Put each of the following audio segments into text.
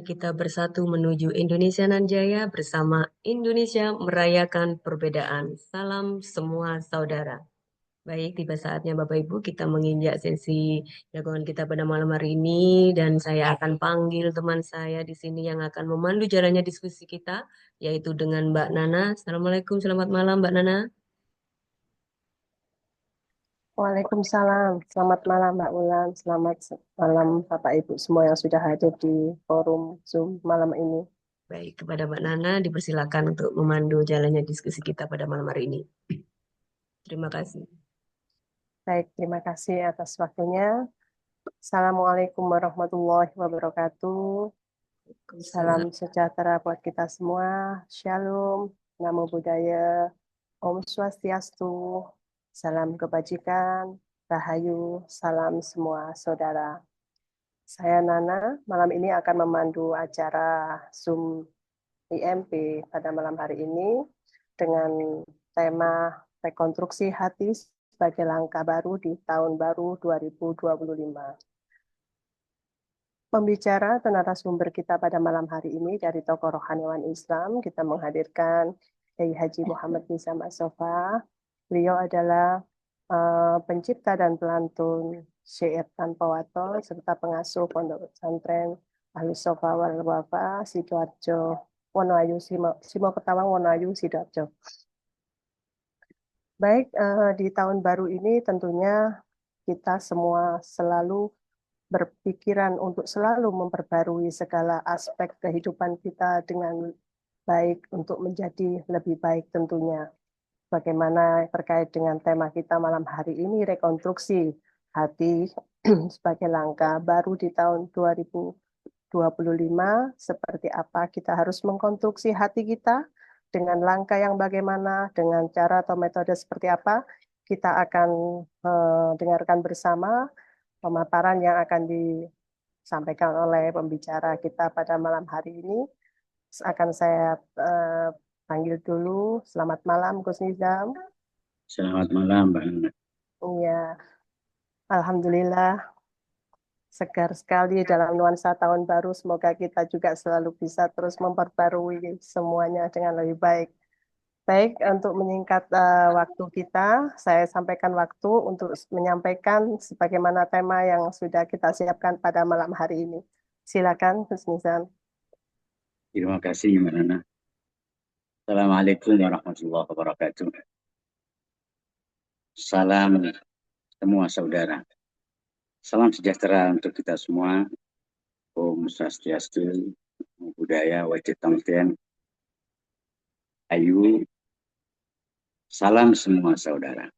kita bersatu menuju Indonesia Nan Jaya bersama Indonesia Merayakan Perbedaan. Salam semua saudara. Baik, tiba saatnya Bapak Ibu kita menginjak sesi jagoan kita pada malam hari ini dan saya akan panggil teman saya di sini yang akan memandu jalannya diskusi kita, yaitu dengan Mbak Nana. Assalamualaikum, selamat malam Mbak Nana. Waalaikumsalam. Selamat malam Mbak Ulan. Selamat malam Bapak Ibu semua yang sudah hadir di forum Zoom malam ini. Baik, kepada Mbak Nana dipersilakan untuk memandu jalannya diskusi kita pada malam hari ini. Terima kasih. Baik, terima kasih atas waktunya. Assalamualaikum warahmatullahi wabarakatuh. Salam Waalaikumsalam. sejahtera buat kita semua. Shalom, namo buddhaya, Om Swastiastu, salam kebajikan, rahayu, salam semua saudara. Saya Nana, malam ini akan memandu acara Zoom IMP pada malam hari ini dengan tema rekonstruksi hati sebagai langkah baru di tahun baru 2025. Pembicara atau narasumber kita pada malam hari ini dari tokoh rohaniawan Islam, kita menghadirkan Kiai Haji Muhammad Nizam As-Sofa. Beliau adalah pencipta dan pelantun syair tanpa waton serta pengasuh pondok pesantren Ahlus Sofa wal Wafa Sidoarjo Wonoayu Simo Ketawang Wonoayu Sidoarjo. Baik, di tahun baru ini tentunya kita semua selalu berpikiran untuk selalu memperbarui segala aspek kehidupan kita dengan baik untuk menjadi lebih baik tentunya. Bagaimana terkait dengan tema kita malam hari ini, rekonstruksi hati sebagai langkah baru di tahun 2025, seperti apa kita harus mengkonstruksi hati kita, dengan langkah yang bagaimana, dengan cara atau metode seperti apa, kita akan dengarkan bersama pemaparan yang akan disampaikan oleh pembicara kita pada malam hari ini. Akan saya panggil dulu. Selamat malam, Gus Nizam. Selamat malam, Mbak Nana. Ya, Alhamdulillah segar sekali dalam nuansa tahun baru. Semoga kita juga selalu bisa terus memperbarui semuanya dengan lebih baik. Baik, untuk menyingkat waktu kita, saya sampaikan waktu untuk menyampaikan sebagaimana tema yang sudah kita siapkan pada malam hari ini. Silakan, Gus Nizam. Terima kasih, Mbak Nana. Assalamualaikum warahmatullahi wabarakatuh. Salam semua saudara. Salam sejahtera untuk kita semua. Om Swastiastu, Namo Buddhaya, Wajib Tongten, Ayu. Salam semua saudara.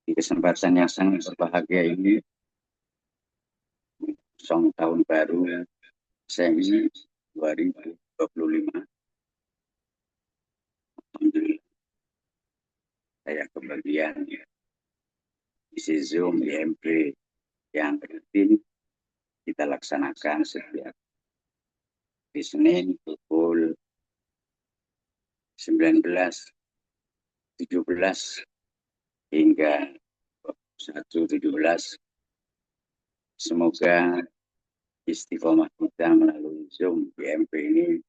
Di kesempatan yang sangat berbahagia ini, song tahun baru Masehi 2025. Alhamdulillah, saya kebagian isi Zoom IMP yang rutin kita laksanakan setiap di Senin pukul 19, 17 hingga 21.17. Semoga istiqomah kita melalui Zoom IMP ini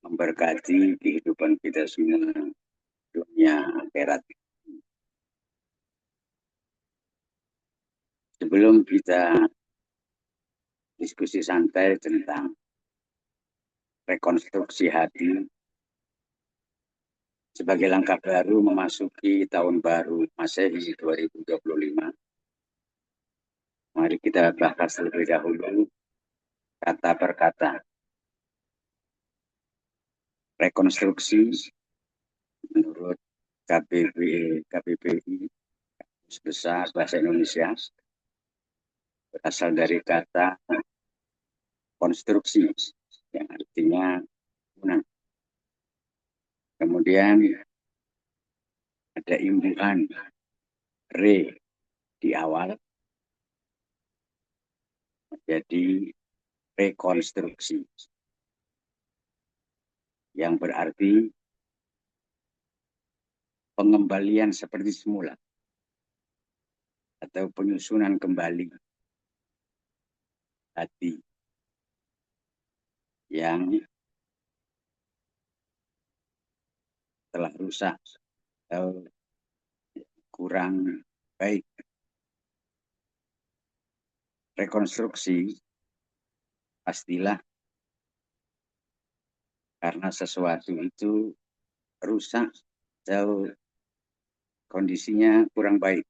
memberkati kehidupan kita semua dunia akhirat. Sebelum kita diskusi santai tentang rekonstruksi hati sebagai langkah baru memasuki tahun baru Masehi 2025, mari kita bahas terlebih dahulu kata per kata. Rekonstruksi menurut KBBI Besar Bahasa Indonesia berasal dari kata konstruksi yang artinya bangunan. Kemudian ada imbuhan re di awal menjadi rekonstruksi yang berarti pengembalian seperti semula atau penyusunan kembali hati yang telah rusak atau kurang baik. Rekonstruksi pastilah karena sesuatu itu rusak atau kondisinya kurang baik.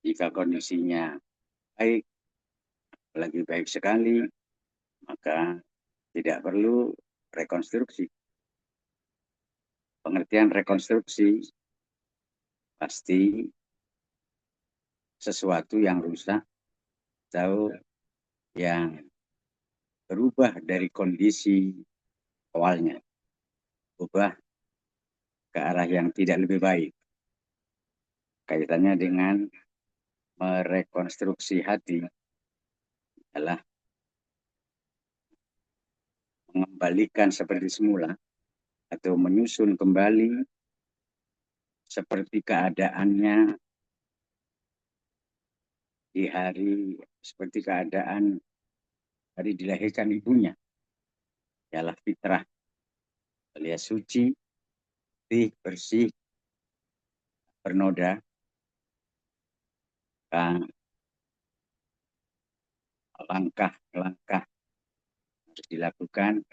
Jika kondisinya baik, lagi baik sekali, maka tidak perlu rekonstruksi. Pengertian rekonstruksi pasti sesuatu yang rusak atau yang berubah dari kondisi awalnya, berubah ke arah yang tidak lebih baik. Kaitannya dengan merekonstruksi hati adalah mengembalikan seperti semula atau menyusun kembali seperti keadaannya di hari, seperti keadaan hari dilahirkan ibunya. Ialah fitrah, alias suci, bersih, bernoda. Langkah-langkah harus dilakukan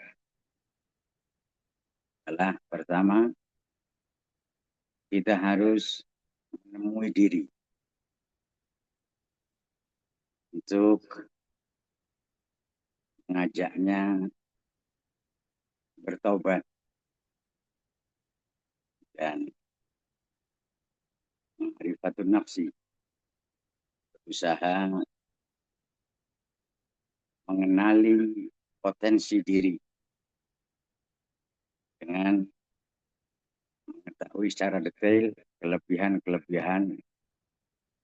adalah pertama, kita harus menemui diri untuk mengajaknya bertobat dan ma'rifatun nafsi, berusaha mengenali potensi diri dengan mengetahui secara detail kelebihan-kelebihan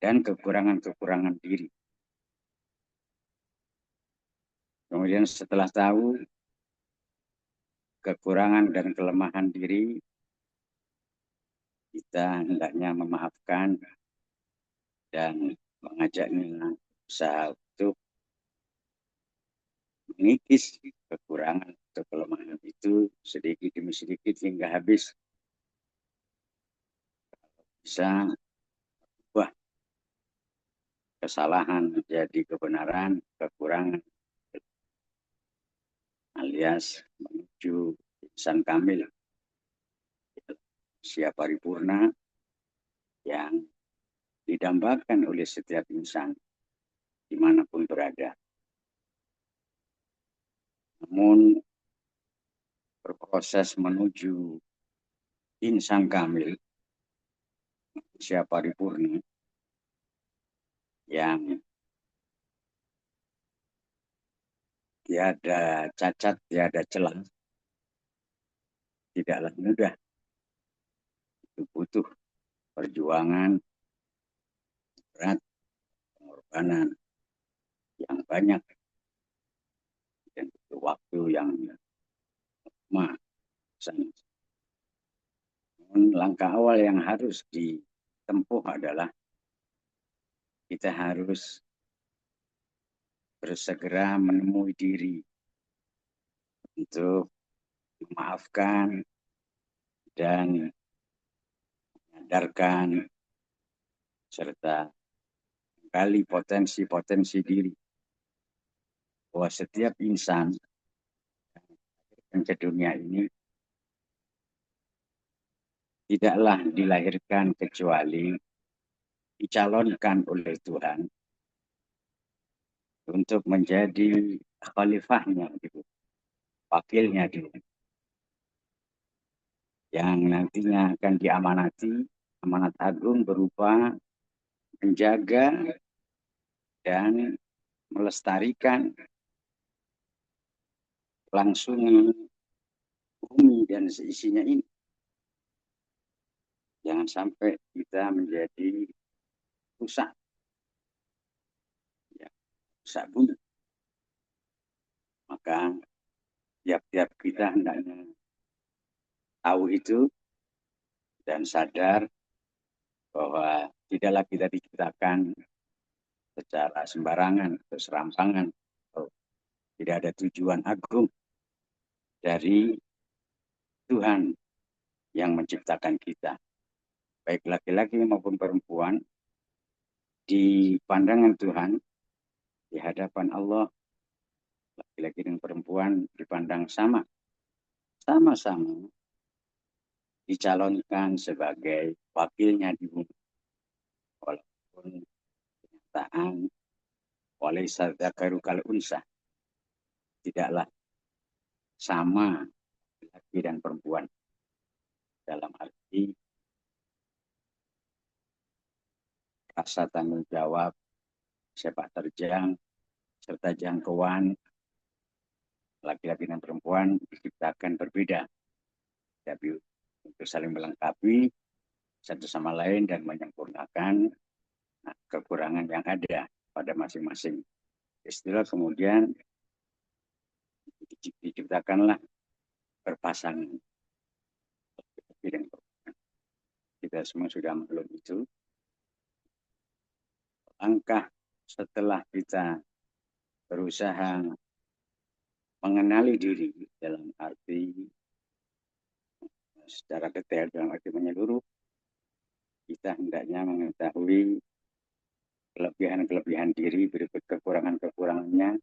dan kekurangan-kekurangan diri. Kemudian setelah tahu kekurangan dan kelemahan diri, kita hendaknya memaafkan dan mengajaknya usaha untuk mengikis kekurangan atau kelemahan itu sedikit demi sedikit hingga habis. Bisa ubah kesalahan menjadi kebenaran, kekurangan alias menuju insan kamil, manusia paripurna yang didambakan oleh setiap insan dimanapun berada. Namun berproses menuju insan kamil, manusia paripurna yang tiada cacat, tiada celah, tidaklah mudah. Itu butuh perjuangan berat, pengorbanan yang banyak, dan butuh waktu yang lama. Langkah awal yang harus ditempuh adalah kita harus bersegera menemui diri untuk memaafkan dan menyadarkan serta menggali potensi-potensi diri bahwa setiap insan yang ke dunia ini tidaklah dilahirkan kecuali dicalonkan oleh Tuhan untuk menjadi khalifahnya, gitu, wakilnya gitu, yang nantinya akan diamanati amanat agung berupa menjaga dan melestarikan langsung bumi dan seisinya ini. Jangan sampai kita menjadi rusak, ya, rusak bumi. Maka tiap-tiap kita hendaknya tahu itu dan sadar bahwa tidaklah kita diciptakan secara sembarangan atau serampangan atau Tidak ada tujuan agung dari Tuhan yang menciptakan kita. Baik laki-laki maupun perempuan, di pandangan Tuhan, di hadapan Allah, laki-laki dan perempuan dipandang sama. Sama-sama dicalonkan sebagai wakilnya di bumi. Walaupun kenyataan oleh dzakaru kal unsa, tidaklah sama laki dan perempuan dalam arti rasa tanggung jawab, sepak terjang, serta jangkauan laki-laki dan perempuan diciptakan berbeda, tapi untuk saling melengkapi satu sama lain dan menyempurnakan kekurangan yang ada pada masing-masing. Istilah kemudian diciptakanlah berpasangan. Kita semua sudah maklum itu. Langkah setelah kita berusaha mengenali diri dalam arti secara detail, dalam arti menyeluruh, kita hendaknya mengetahui kelebihan-kelebihan diri berikut kekurangan-kekurangannya.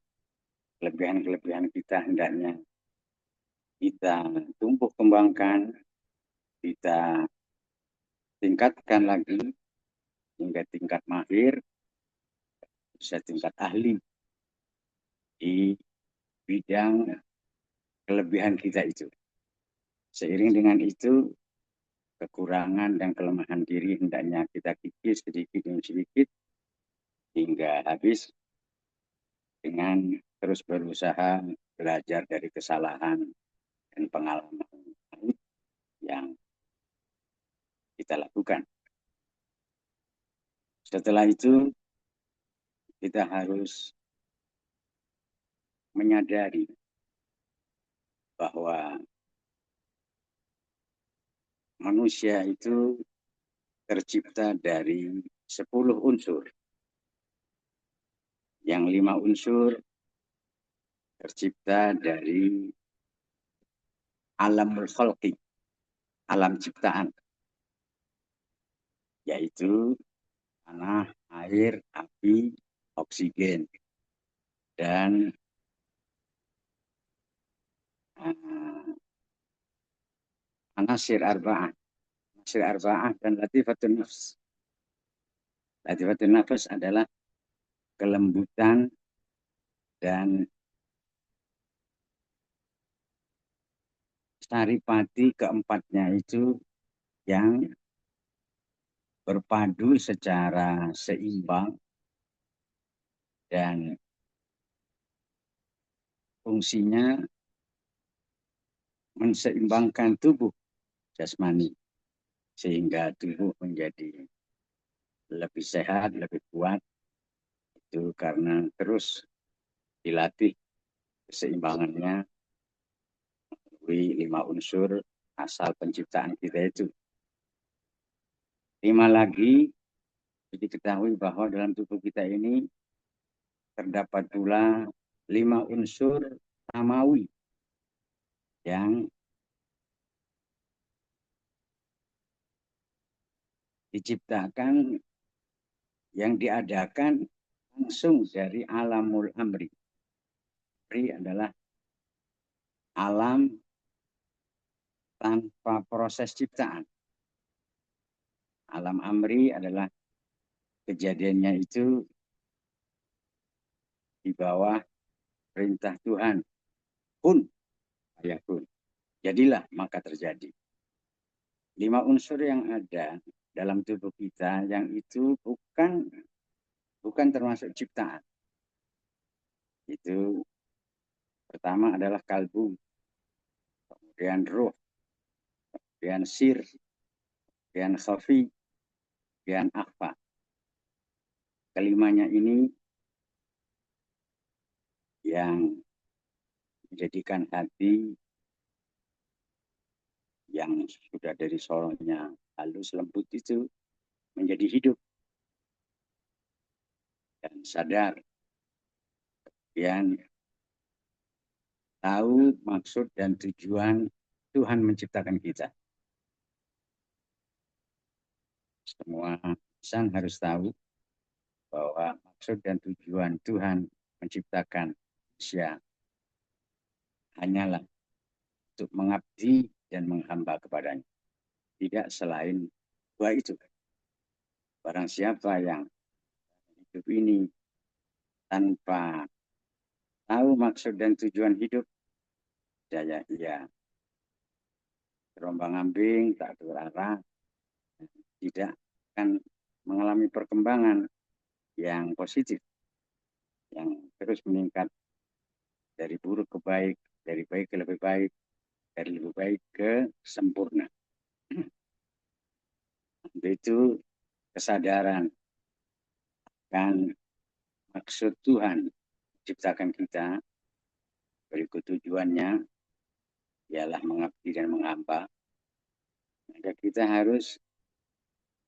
Kelebihan-kelebihan kita hendaknya kita tumbuh kembangkan, kita tingkatkan lagi hingga tingkat mahir, bisa tingkat ahli di bidang kelebihan kita itu. Seiring dengan itu, kekurangan dan kelemahan diri hendaknya kita kikis sedikit demi sedikit hingga habis dengan terus berusaha belajar dari kesalahan dan pengalaman yang kita lakukan. Setelah itu, kita harus menyadari bahwa manusia itu tercipta dari 10 unsur. Yang 5 unsur tercipta dari alamul khalqi, alam ciptaan, yaitu tanah, air, api, oksigen, dan anasir arba'ah. Anasir arba'ah dan latifatun nafs. Latifatun nafs adalah kelembutan dan saripati keempatnya itu yang berpadu secara seimbang dan fungsinya menseimbangkan tubuh jasmani sehingga tubuh menjadi lebih sehat, lebih kuat. Itu karena terus dilatih keseimbangannya melalui 5 unsur asal penciptaan kita itu. 5 lagi, diketahui bahwa dalam tubuh kita ini terdapat pula 5 unsur samawi yang diciptakan, yang diadakan langsung dari alamul amri. Amri adalah alam tanpa proses ciptaan. Alam amri adalah kejadiannya itu di bawah perintah Tuhan. Kun, ayakun. Jadilah, maka terjadi. 5 unsur yang ada dalam tubuh kita yang itu bukan termasuk ciptaan. Itu pertama adalah kalbu, kemudian ruh, kemudian sir, kemudian khafi, kemudian akhfa. Kelimanya ini yang menjadikan hati yang sudah dari sorongnya halus lembut itu menjadi hidup dan sadar. Kemudian tahu maksud dan tujuan Tuhan menciptakan kita. Semua insan harus tahu bahwa maksud dan tujuan Tuhan menciptakan manusia hanyalah untuk mengabdi dan menghamba kepadanya. Tidak selain dua itu. Barang siapa yang hidup ini tanpa tahu maksud dan tujuan hidup, saya ia terombang-ambing, tak terarah, tidak akan mengalami perkembangan yang positif, yang terus meningkat dari buruk ke baik, dari baik ke lebih baik, dari lebih baik ke sempurna. Itu kesadaran akan maksud Tuhan menciptakan kita, berikut tujuannya ialah mengabdi dan menghamba. Maka kita harus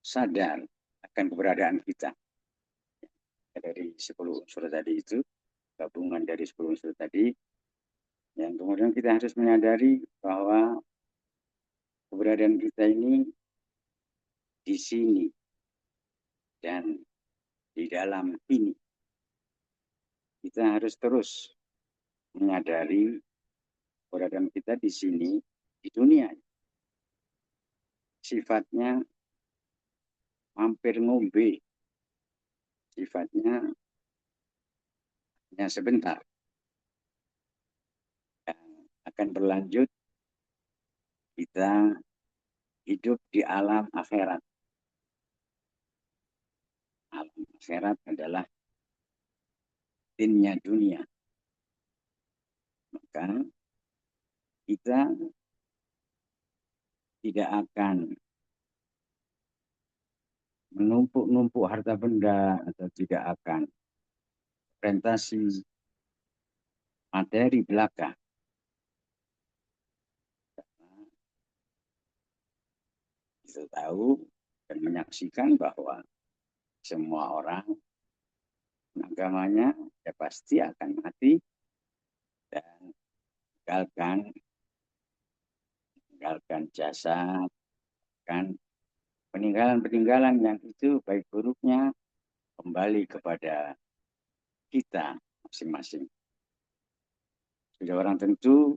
sadar akan keberadaan kita. Dari 10 unsur tadi itu, gabungan dari 10 unsur tadi, yang kemudian kita harus menyadari bahwa keberadaan kita ini di sini dan di dalam ini. Kita harus terus menyadari keberadaan kita di sini, di dunia. Sifatnya hampir ngombe, sifatnya hanya sebentar. Dan akan berlanjut, kita hidup di alam akhirat. Alam akhirat adalah batinnya dunia. Maka kita tidak akan menumpuk-numpuk harta benda atau tidak akan orientasi materi belaka. Kita tahu dan menyaksikan bahwa semua orang agamanya ya pasti akan mati dan meninggalkan jasa, kan peninggalan-peninggalan yang itu baik buruknya kembali kepada kita masing-masing. Sudah orang tentu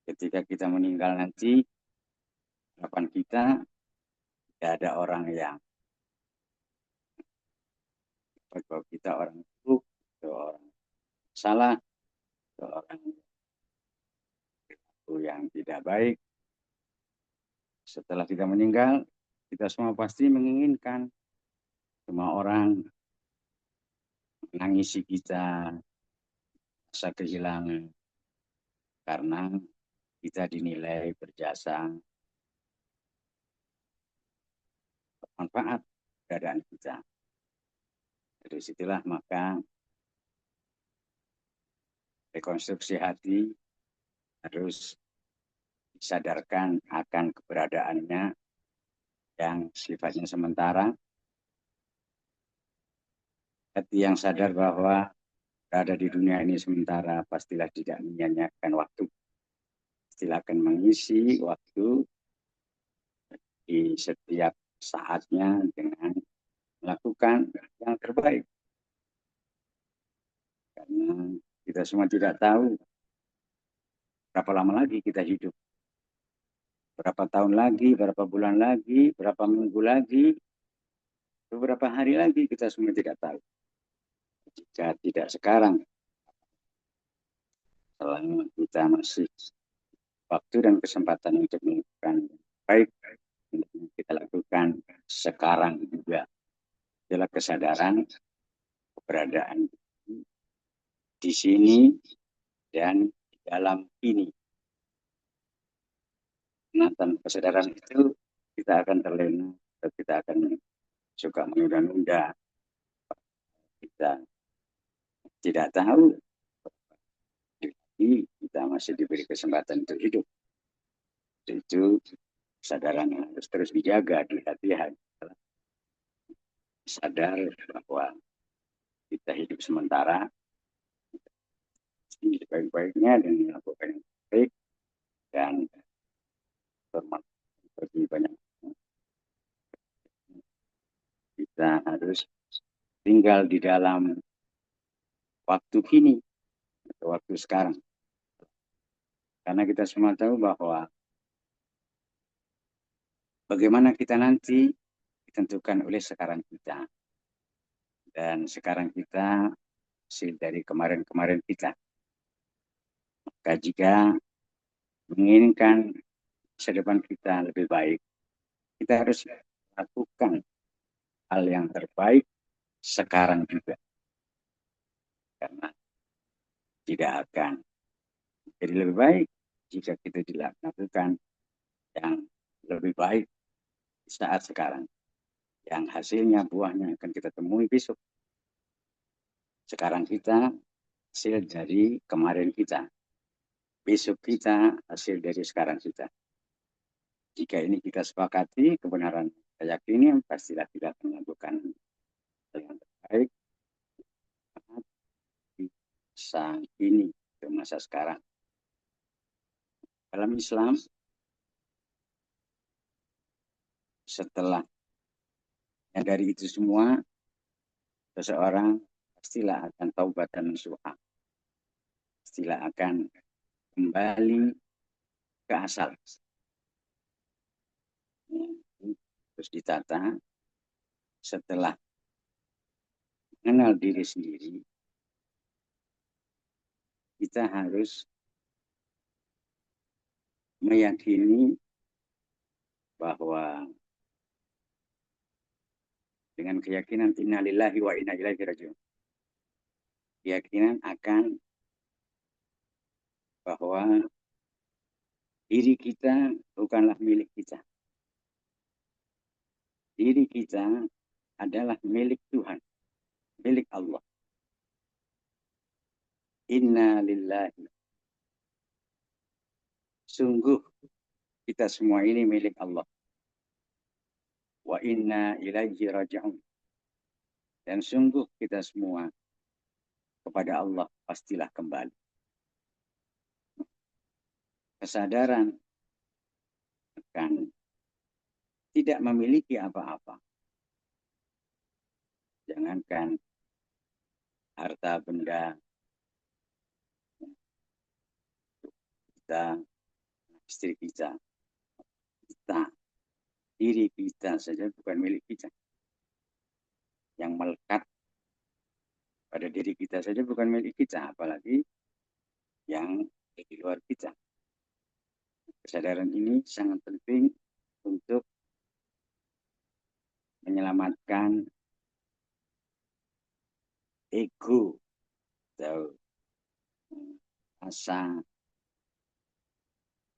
ketika kita meninggal nanti, harapan kita tidak ada orang yang bahwa kita orang buruk, atau orang salah, atau orang yang tidak baik. Setelah kita meninggal, kita semua pasti menginginkan semua orang menangisi kita, rasa kehilangan, karena kita dinilai berjasa, bermanfaat keadaan kita. Dari situlah maka rekonstruksi hati harus disadarkan akan keberadaannya yang sifatnya sementara. Hati yang sadar bahwa berada di dunia ini sementara pastilah tidak menyia-nyiakan waktu. Pastilah akan mengisi waktu di setiap saatnya dengan melakukan yang terbaik. Karena kita semua tidak tahu berapa lama lagi kita hidup. Berapa tahun lagi, berapa bulan lagi, berapa minggu lagi, beberapa hari lagi kita semua tidak tahu. Jika tidak sekarang, selama kita masih waktu dan kesempatan untuk melakukan baik, kita lakukan sekarang juga. Adalah kesadaran keberadaan di sini dan di dalam ini. Nah, tanpa kesadaran itu kita akan terlena, atau kita akan suka menunda-nunda. Kita tidak tahu, jadi kita masih diberi kesempatan untuk hidup. Itu kesadaran yang harus terus dijaga di hati. Sadar bahwa kita hidup sementara, baik-baiknya dan melakukan yang dan bermanfaat bagi banyak. Kita harus tinggal di dalam waktu kini, atau waktu sekarang. Karena kita semua tahu bahwa bagaimana kita nanti ditentukan oleh sekarang kita. Dan sekarang kita hasil dari kemarin-kemarin kita. Maka jika menginginkan masa depan kita lebih baik, kita harus lakukan hal yang terbaik sekarang juga. Karena tidak akan jadi lebih baik jika kita dilakukan yang lebih baik saat sekarang. Yang hasilnya, buahnya akan kita temui besok. Sekarang kita hasil dari kemarin kita. Besok kita hasil dari sekarang kita. Jika ini kita sepakati, kebenaran saya yakini, pastilah kita akan melakukan hal yang terbaik di masa ini, ke masa sekarang. Dalam Islam, setelah dari itu semua, seseorang pastilah akan taubat dan nasuha. Pastilah akan kembali ke asal. Terus ditata, setelah mengenal diri sendiri, kita harus meyakini bahwa dengan keyakinan inna lillahi wa inna ilaihi raji'un, keyakinan akan bahwa diri kita bukanlah milik kita. Diri kita adalah milik Tuhan, milik Allah. Inna lillahi. Sungguh kita semua ini milik Allah. Wa inna ilaihi raji'un. Dan sungguh kita semua kepada Allah pastilah kembali. Kesadaran akan tidak memiliki apa-apa. Jangankan harta benda, kita, istri kita, diri kita saja bukan milik kita. Yang melekat pada diri kita saja bukan milik kita, apalagi yang di luar kita. Kesadaran ini sangat penting untuk menyelamatkan ego atau rasa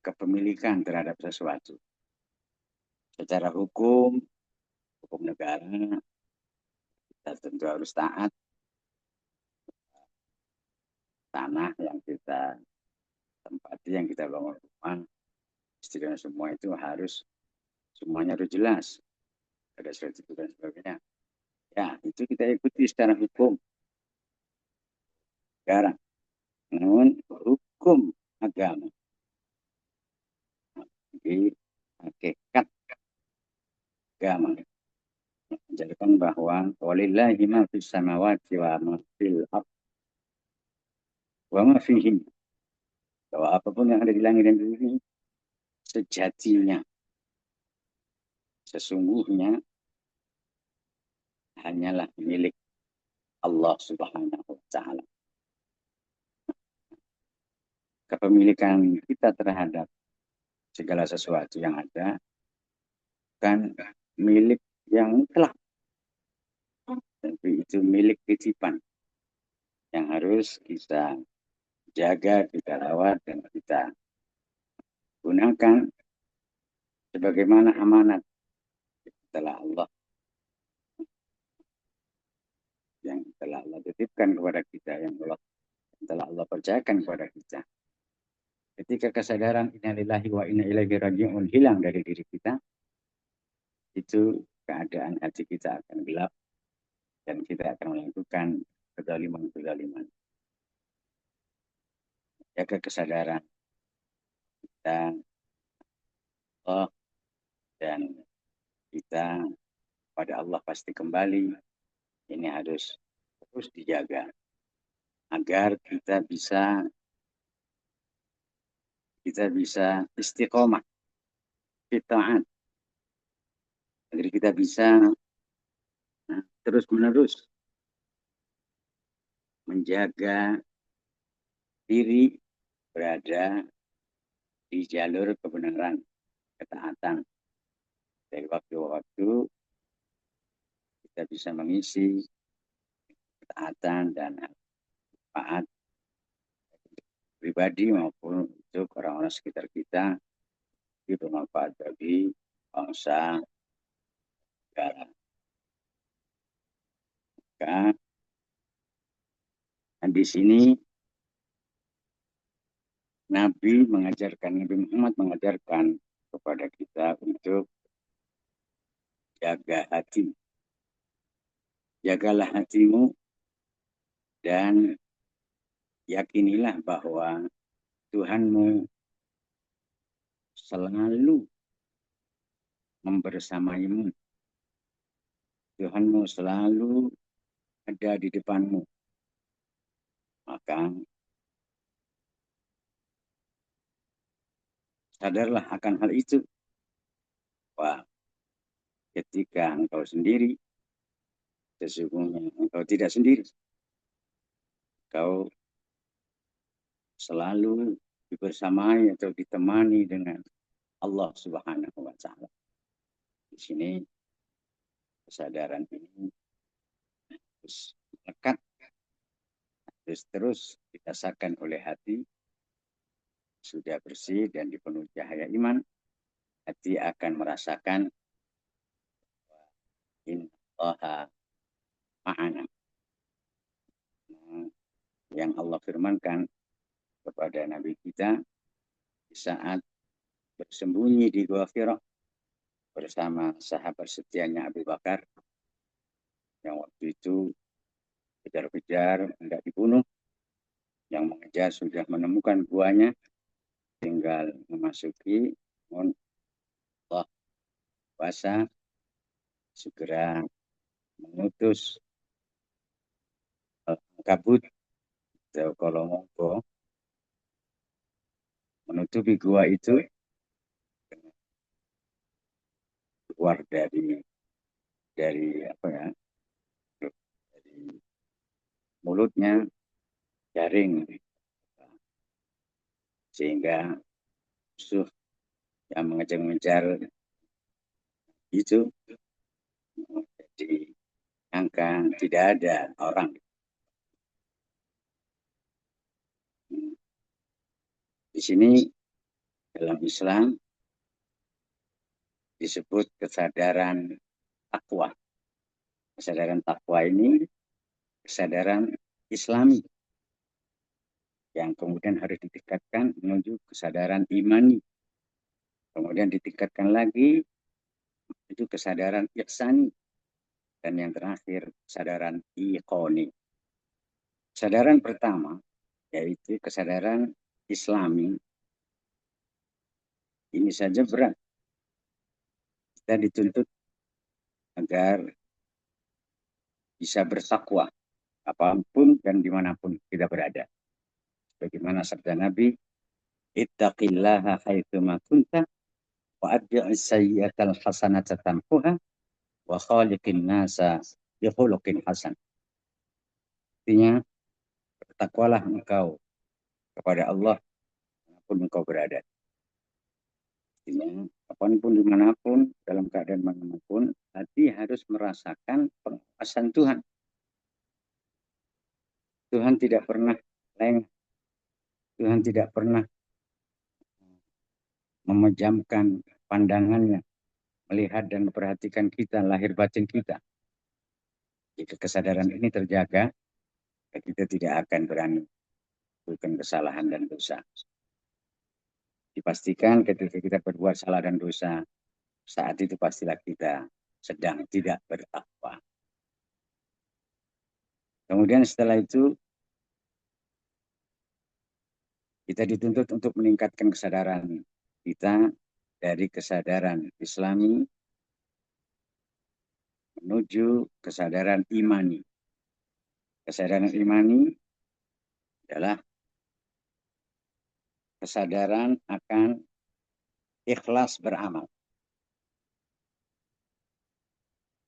kepemilikan terhadap sesuatu. Secara hukum negara, kita tentu harus taat. Tanah yang kita tempati, yang kita bangun rumah, istilahnya semua itu semuanya harus jelas. Ada sertifikat dan sebagainya. Ya, itu kita ikuti secara hukum negara. Namun hukum agama, di hakikat agama, menjadikan bahwa walillahi ma fis samawati wa ma fil ardh wa ma fihim. Bahwa apapun yang ada di langit dan bumi sejatinya, sesungguhnya hanyalah milik Allah Subhanahu wa Ta'ala. Kepemilikan kita terhadap segala sesuatu yang ada bukan milik yang telah, tapi itu milik titipan yang harus kita jaga, kita rawat, dan kita gunakan sebagaimana amanat telah Allah yang telah Allah titipkan kepada kita, yang telah Allah percayakan kepada kita. Ketika kesadaran inna lillahi wa inna ilaihi raji'un hilang dari diri kita, itu keadaan hati kita akan gelap dan kita akan melakukan kezaliman-kezaliman. Jaga kesadaran kita Allah, dan kita pada Allah pasti kembali. Ini harus terus dijaga agar kita bisa istiqomah, taat, agar kita bisa terus menerus menjaga diri berada di jalur kebenaran, ketaatan. Dari waktu ke waktu kita bisa mengisi ketaatan dan manfaat pribadi maupun untuk orang-orang sekitar kita, itu bermanfaat bagi bangsa, negara. Dan di sini Nabi Muhammad mengajarkan kepada kita untuk jaga hati. Jagalah hatimu dan yakinilah bahwa Tuhanmu selalu membersamaimu. Tuhanmu selalu ada di depanmu. Maka sadarlah akan hal itu. Wah, ketika engkau sendiri, sesungguhnya engkau tidak sendiri. Engkau selalu dibersamai atau ditemani dengan Allah Subhanahu wa Ta'ala. Di sini kesadaran ini harus melekat, harus terus dirasakan oleh hati. Sudah bersih dan dipenuhi cahaya iman, hati akan merasakan innallaha ma'ana. Yang Allah firmankan kepada Nabi kita di saat bersembunyi di Gua Hira bersama sahabat setianya Abu Bakar, yang waktu itu kejar-kejar hendak dibunuh, yang mengejar sudah menemukan guanya, tinggal memasuki, Allah kuasa segera mengutus kabut atau kalau monggo menutupi gua itu, keluar dari apa ya, dari mulutnya jaring, sehingga musuh yang mengejar-ngejar itu jadi angka tidak ada orang. Di sini dalam Islam disebut kesadaran takwa. Kesadaran takwa ini kesadaran Islami yang kemudian harus ditingkatkan menuju kesadaran imani. Kemudian ditingkatkan lagi itu kesadaran ihsani, dan yang terakhir kesadaran iqoni. Kesadaran pertama yaitu kesadaran Islami. Ini saja berat. Kita dituntut agar bisa bertakwa apapun dan dimanapun kita berada. Bagaimana sabda Nabi, ittaqillaha haitsuma kunta wa adbi'is sayyi'atal hasanata tamhuha wa khaliqin nasa bi khuluqin hasan. Artinya, bertakwalah engkau kepada Allah dimanapun engkau berada. Artinya, kapanpun dimanapun, dalam keadaan manapun, hati harus merasakan pengawasan Tuhan. Tuhan tidak pernah lengah. Tuhan tidak pernah memejamkan pandangannya, melihat dan memperhatikan kita, lahir batin kita. Jika kesadaran ini terjaga, kita tidak akan berani melakukan kesalahan dan dosa. Dipastikan ketika kita berbuat salah dan dosa, saat itu pastilah kita sedang tidak bertakwa. Kemudian setelah itu, kita dituntut untuk meningkatkan kesadaran kita dari kesadaran Islami menuju kesadaran imani. Kesadaran imani adalah kesadaran akan ikhlas beramal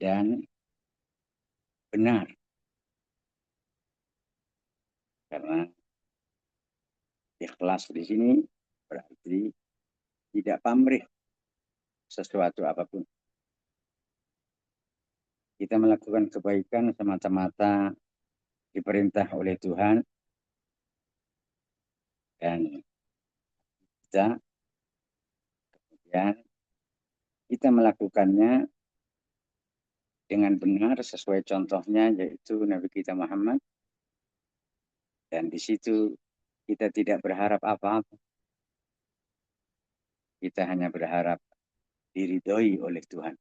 dan benar, karena ikhlas di sini berarti tidak pamrih sesuatu apapun. Kita melakukan kebaikan semata-mata diperintah oleh Tuhan, dan kemudian kita melakukannya dengan benar sesuai contohnya, yaitu Nabi kita Muhammad. Dan di situ kita tidak berharap apa-apa. Kita hanya berharap diridhoi oleh Tuhan.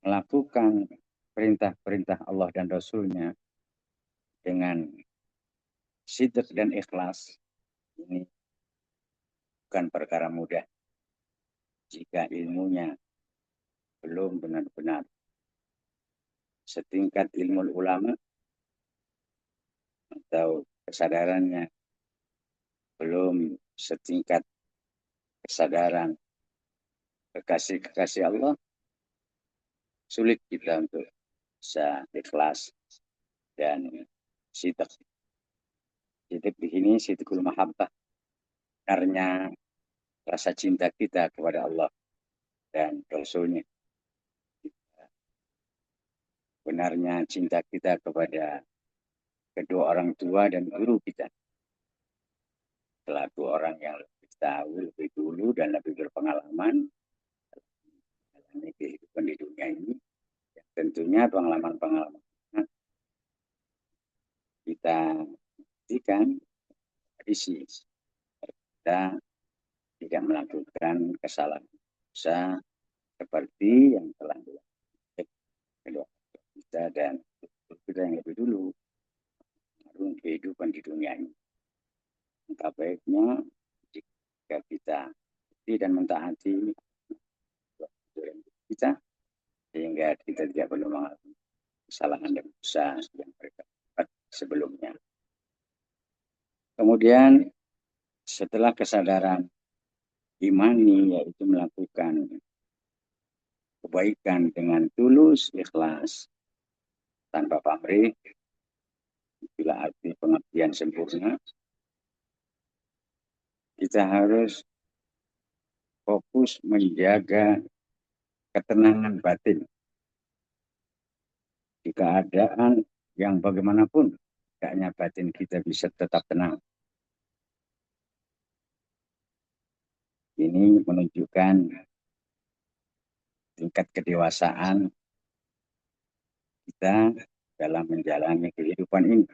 Melakukan perintah-perintah Allah dan Rasul-Nya dengan sidq dan ikhlas, ini bukan perkara mudah jika ilmunya belum benar-benar setingkat ilmu ulama atau kesadarannya belum setingkat kesadaran kekasih-kekasih Allah. Sulit kita untuk bisa ikhlas dan sidq. Sidq di sini sidqul mahabbah, benarnya rasa cinta kita kepada Allah dan Rasul-Nya. Benarnya cinta kita kepada kedua orang tua dan guru kita, selaku orang yang lebih tahu, lebih dulu dan lebih berpengalaman menjalani kehidupan di dunia ini. Ya, tentunya pengalaman-pengalaman kita buktikan isi kita tidak melakukan kesalahan besar seperti yang telah dilakukan kedua kita dan kita yang lebih dulu mengarungi kehidupan di dunia ini. Maka baiknya jika kita dan mentaati kita, sehingga kita tidak perlu mengalami kesalahan dan dosa yang mereka buat sebelumnya. Kemudian setelah kesadaran imani, yaitu melakukan kebaikan dengan tulus, ikhlas, tanpa pamrih, bila arti pengertian sempurna, kita harus fokus menjaga ketenangan batin di keadaan yang bagaimanapun. Hendaknya batin kita bisa tetap tenang. Ini menunjukkan tingkat kedewasaan kita dalam menjalani kehidupan ini.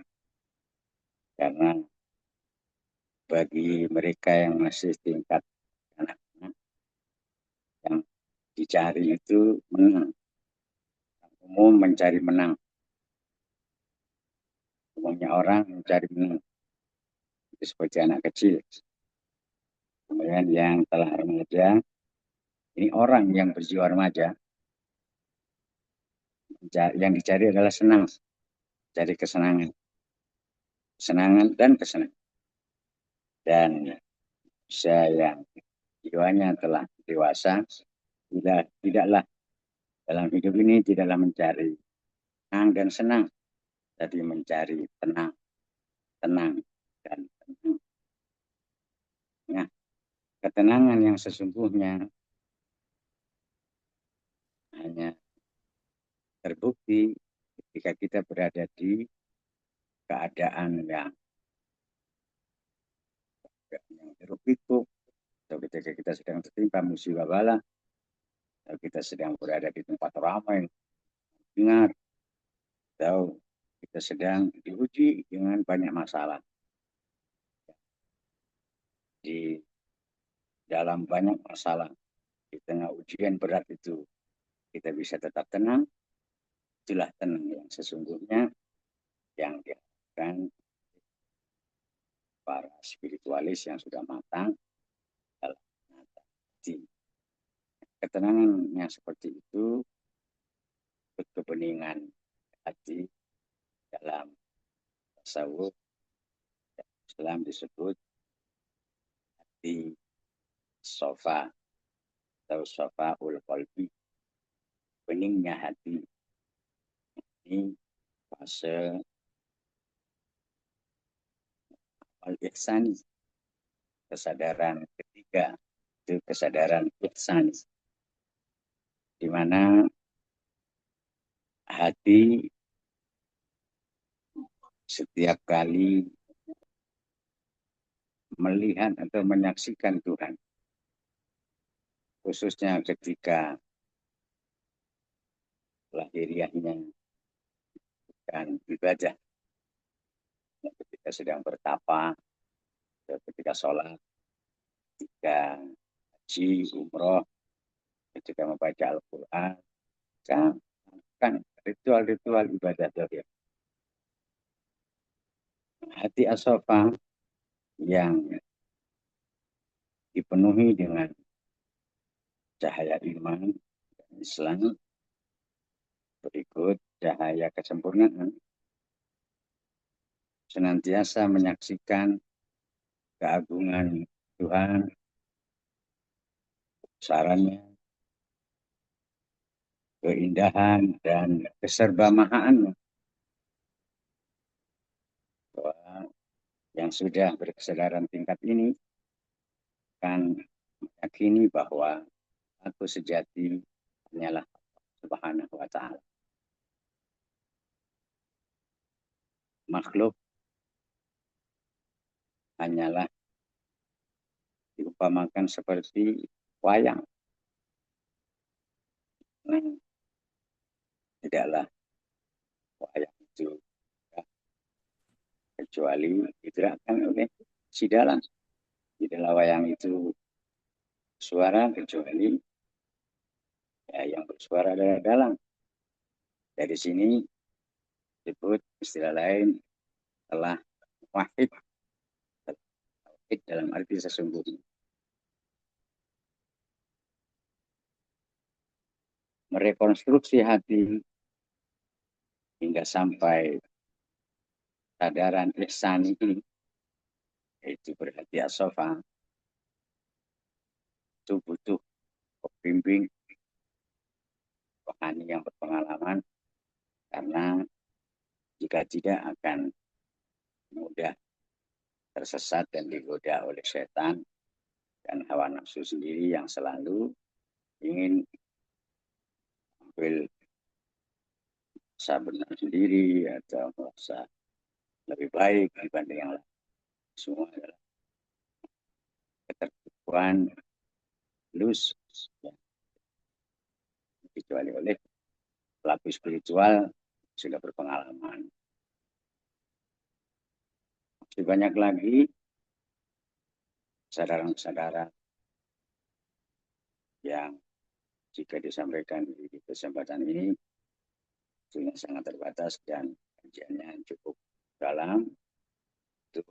Karena bagi mereka yang masih tingkat anak-anak, yang dicari itu menang. Umum mencari menang. Umumnya orang mencari menang. Itu seperti anak kecil. Kemudian yang telah remaja, ini orang yang berjiwa remaja, yang dicari adalah senang, cari kesenangan. Kesenangan dan kesenangan. Dan saya yang jiwanya telah dewasa, tidaklah dalam hidup ini tidaklah mencari tenang dan senang, tapi mencari tenang dan tenang. Nah, ketenangan yang sesungguhnya hanya terbukti ketika kita berada di keadaan yang hiruk pikuk, atau ketika kita sedang tertimpa musibah bala, atau kita sedang berada di tempat ramai, dengar, atau kita sedang diuji dengan banyak masalah. Di dalam banyak masalah, di tengah ujian berat itu, kita bisa tetap tenang. Itulah tenang yang sesungguhnya yang diharapkan para spiritualis yang sudah matang dalam menata hati. Ketenangan yang seperti itu, kebeningan hati dalam tasawuf Islam disebut hati sofa atau sofa ul qalbi, beningnya hati. Ini fase al-ihsani, kesadaran ketiga, itu kesadaran ihsani, di mana hati setiap kali melihat atau menyaksikan Tuhan, khususnya ketika lahiriahnya dan ibadah, ketika sedang bertapa, ketika sholat, ketika haji, umroh, ketika membaca Al-Quran, kan ritual-ritual ibadah dohir. Hati asofa yang dipenuhi dengan cahaya iman dan Islam, berikut cahaya kesempurnaan, senantiasa menyaksikan keagungan Tuhan, sarannya, keindahan dan keserbamahaannya. Bahwa yang sudah berkesadaran tingkat ini kan meyakini bahwa aku sejati hanyalah Subhanahu wa Ta'ala. Makhluk hanyalah diupamakan seperti wayang. Tidaklah wayang itu kecuali digerakkan oleh si dalang. Tidaklah wayang itu suara kecuali ya, yang bersuara adalah dalang. Dari sini disebut istilah lain telah wahid. Wahid dalam arti sesungguhnya. Merekonstruksi hati hingga sampai sadaran ihsan ini, yaitu berhati asofa, itu butuh pembimbing rohani yang berpengalaman, karena jika tidak akan mudah tersesat dan digoda oleh setan dan hawa nafsu sendiri yang selalu ingin ambil merasa benar sendiri atau merasa lebih baik dibanding yang lain. Semua adalah ketertipuan lus yang kecuali oleh pelaku spiritual sudah berpengalaman. Masih banyak lagi kesadaran-kesadaran yang jika disampaikan di kesempatan ini sudah sangat terbatas dan kajiannya cukup dalam. Itu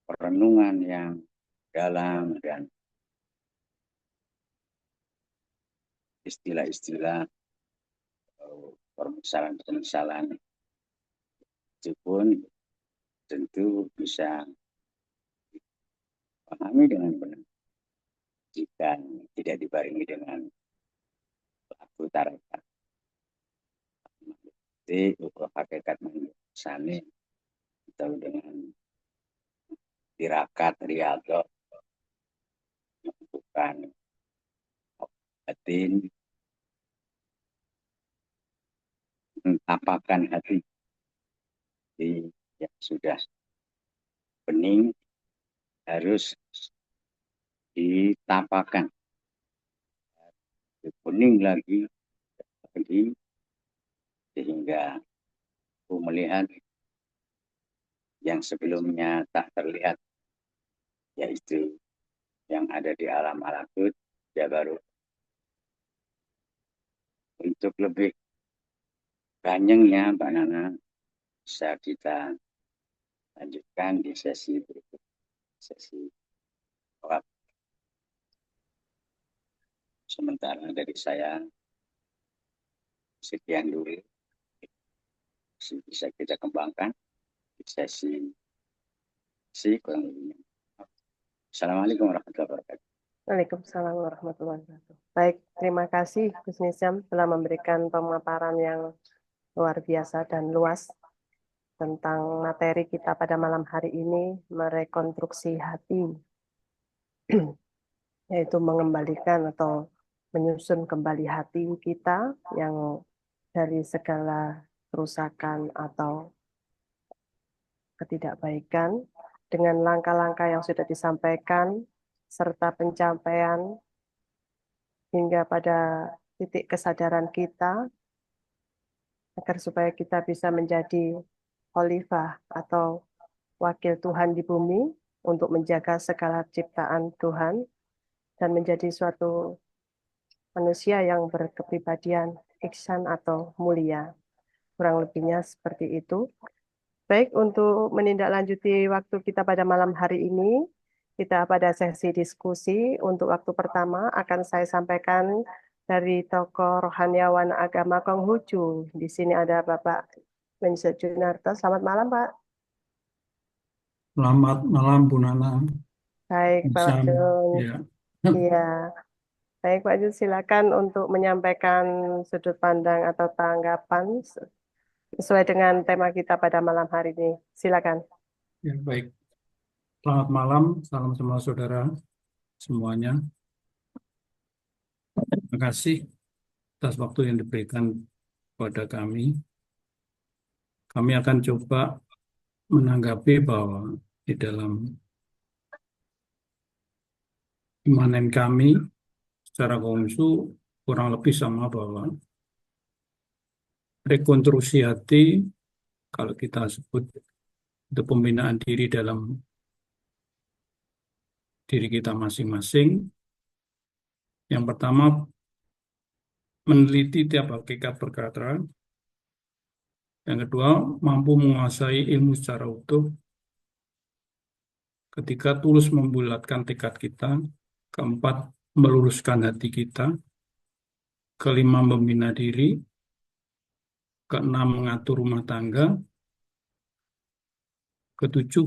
perenungan yang dalam dan istilah-istilah permisalan-permisalan itu pun tentu bisa dipahami dengan benar jika tidak dibarengi dengan pelaku tarekat. Jadi ukur hakikat mengisani atau dengan tirakat riyadhah bukan batin, mentapakan hati yang sudah bening harus ditapakan, bening lagi sehingga aku melihat yang sebelumnya tak terlihat, yaitu yang ada di alam malakut, ya baru untuk lebih banyaknya Mbak Nana bisa kita lanjutkan di sesi berikut, sesi jawab. Sementara dari saya sekian dulu, bisa kita kembangkan di sesi kurang lebihnya. Assalamualaikum warahmatullahi wabarakatuh. Waalaikumsalam warahmatullahi wabarakatuh. Baik, terima kasih Gus Nizam telah memberikan pemaparan yang luar biasa dan luas tentang materi kita pada malam hari ini, merekonstruksi hati, yaitu mengembalikan atau menyusun kembali hati kita yang dari segala kerusakan atau ketidakbaikan dengan langkah-langkah yang sudah disampaikan serta pencapaian hingga pada titik kesadaran kita agar supaya kita bisa menjadi khalifah atau wakil Tuhan di bumi untuk menjaga segala ciptaan Tuhan dan menjadi suatu manusia yang berkepribadian ihsan atau mulia. Kurang lebihnya seperti itu. Baik, untuk menindaklanjuti waktu kita pada malam hari ini, kita pada sesi diskusi. Untuk waktu pertama akan saya sampaikan dari tokoh rohaniawan agama Konghucu. Di sini ada Bapak Mense Junarto. Selamat malam, Pak. Selamat malam, Bu Nana. Baik, Pak Sam. Jun. Ya. Iya. Baik, Pak Jun, silakan untuk menyampaikan sudut pandang atau tanggapan sesuai dengan tema kita pada malam hari ini. Silakan. Ya, baik. Selamat malam, salam semua saudara semuanya. Terima kasih atas waktu yang diberikan kepada kami. Kami akan coba menanggapi bahwa di dalam imanen kami secara konghucu kurang lebih sama bahwa rekonstruksi hati, kalau kita sebut itu pembinaan diri dalam diri kita masing-masing. Yang pertama, meneliti tiap hakikat perkara. Yang kedua, mampu menguasai ilmu secara utuh. Ketika tulus membulatkan tekad kita. Keempat, meluruskan hati kita. Kelima, membina diri. Keenam, mengatur rumah tangga. Ketujuh,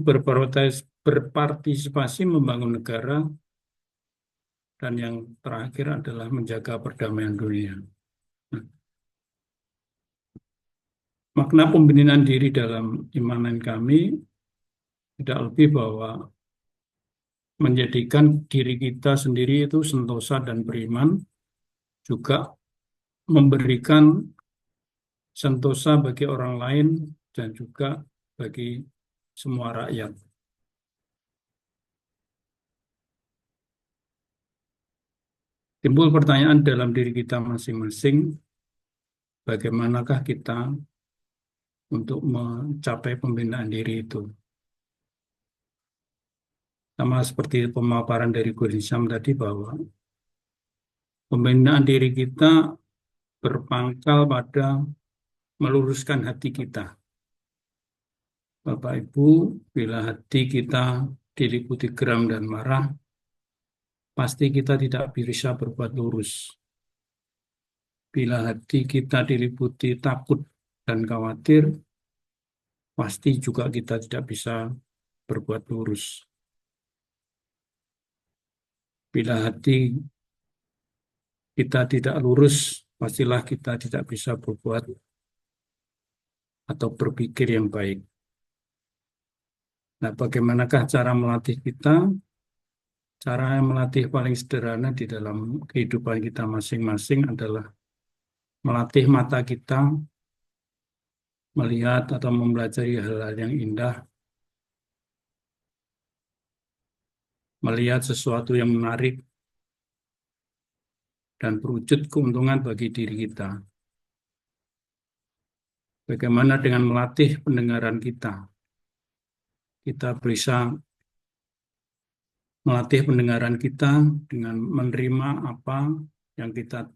berpartisipasi membangun negara. Dan yang terakhir adalah menjaga perdamaian dunia. Makna pembinaan diri dalam imanan kami tidak lebih bahwa menjadikan diri kita sendiri itu sentosa dan beriman, juga memberikan sentosa bagi orang lain dan juga bagi semua rakyat. Timbul pertanyaan dalam diri kita masing-masing, bagaimanakah kita untuk mencapai pembinaan diri itu? Sama seperti pemaparan dari Gus Nizam tadi bahwa pembinaan diri kita berpangkal pada meluruskan hati kita. Bapak Ibu, bila hati kita diliputi geram dan marah, pasti kita tidak bisa berbuat lurus. Bila hati kita diliputi takut dan khawatir, pasti juga kita tidak bisa berbuat lurus. Bila hati kita tidak lurus, pastilah kita tidak bisa berbuat atau berpikir yang baik. Nah, bagaimanakah cara melatih kita? Cara melatih paling sederhana di dalam kehidupan kita masing-masing adalah melatih mata kita melihat atau mempelajari hal-hal yang indah, melihat sesuatu yang menarik, dan berwujud keuntungan bagi diri kita. Bagaimana dengan melatih pendengaran kita? Kita bisa melatih pendengaran kita dengan menerima apa yang kita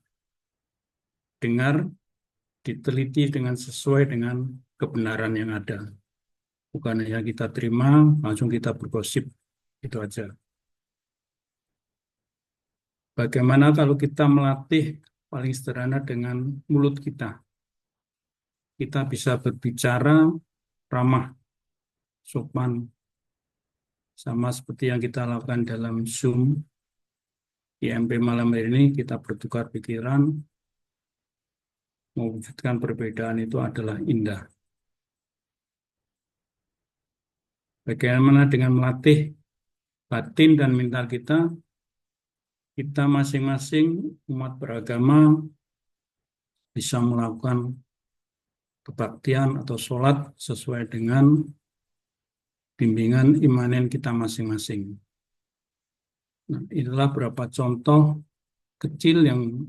dengar, diteliti dengan sesuai dengan kebenaran yang ada. Bukan hanya kita terima, langsung kita bergosip, itu aja. Bagaimana kalau kita melatih paling sederhana dengan mulut kita? Kita bisa berbicara ramah, sopan, sama seperti yang kita lakukan dalam Zoom, IMP malam hari ini, kita bertukar pikiran, mewujudkan perbedaan itu adalah indah. Bagaimana dengan melatih batin dan mental kita? Kita masing-masing umat beragama bisa melakukan kebaktian atau sholat sesuai dengan bimbingan imanen kita masing-masing. Nah, inilah beberapa contoh kecil yang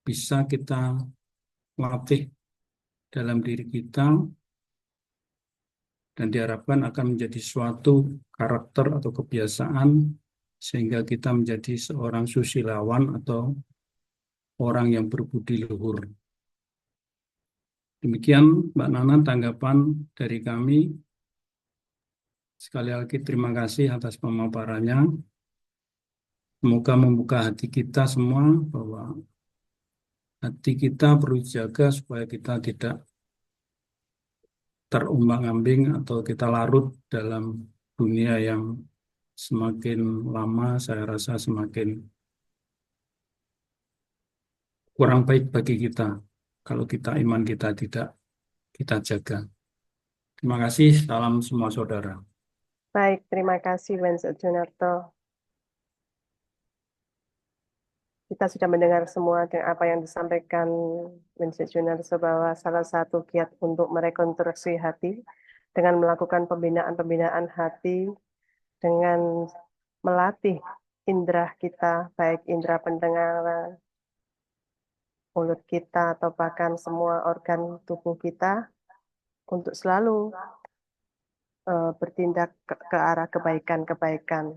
bisa kita latih dalam diri kita dan diharapkan akan menjadi suatu karakter atau kebiasaan sehingga kita menjadi seorang susilawan atau orang yang berbudi luhur. Demikian Mbak Nana tanggapan dari kami. Sekali lagi terima kasih atas pemaparannya. Semoga membuka hati kita semua bahwa hati kita perlu dijaga supaya kita tidak terombang-ambing atau kita larut dalam dunia yang semakin lama saya rasa semakin kurang baik bagi kita kalau iman kita tidak kita jaga. Terima kasih, salam semua saudara. Baik, terima kasih Wenzel Junarto. Kita sudah mendengar semua dengan apa yang disampaikan Wenzel Junarto bahwa salah satu kiat untuk merekonstruksi hati dengan melakukan pembinaan hati dengan melatih indera kita, baik indera pendengaran, mulut kita, atau bahkan semua organ tubuh kita untuk selalu bertindak ke arah kebaikan-kebaikan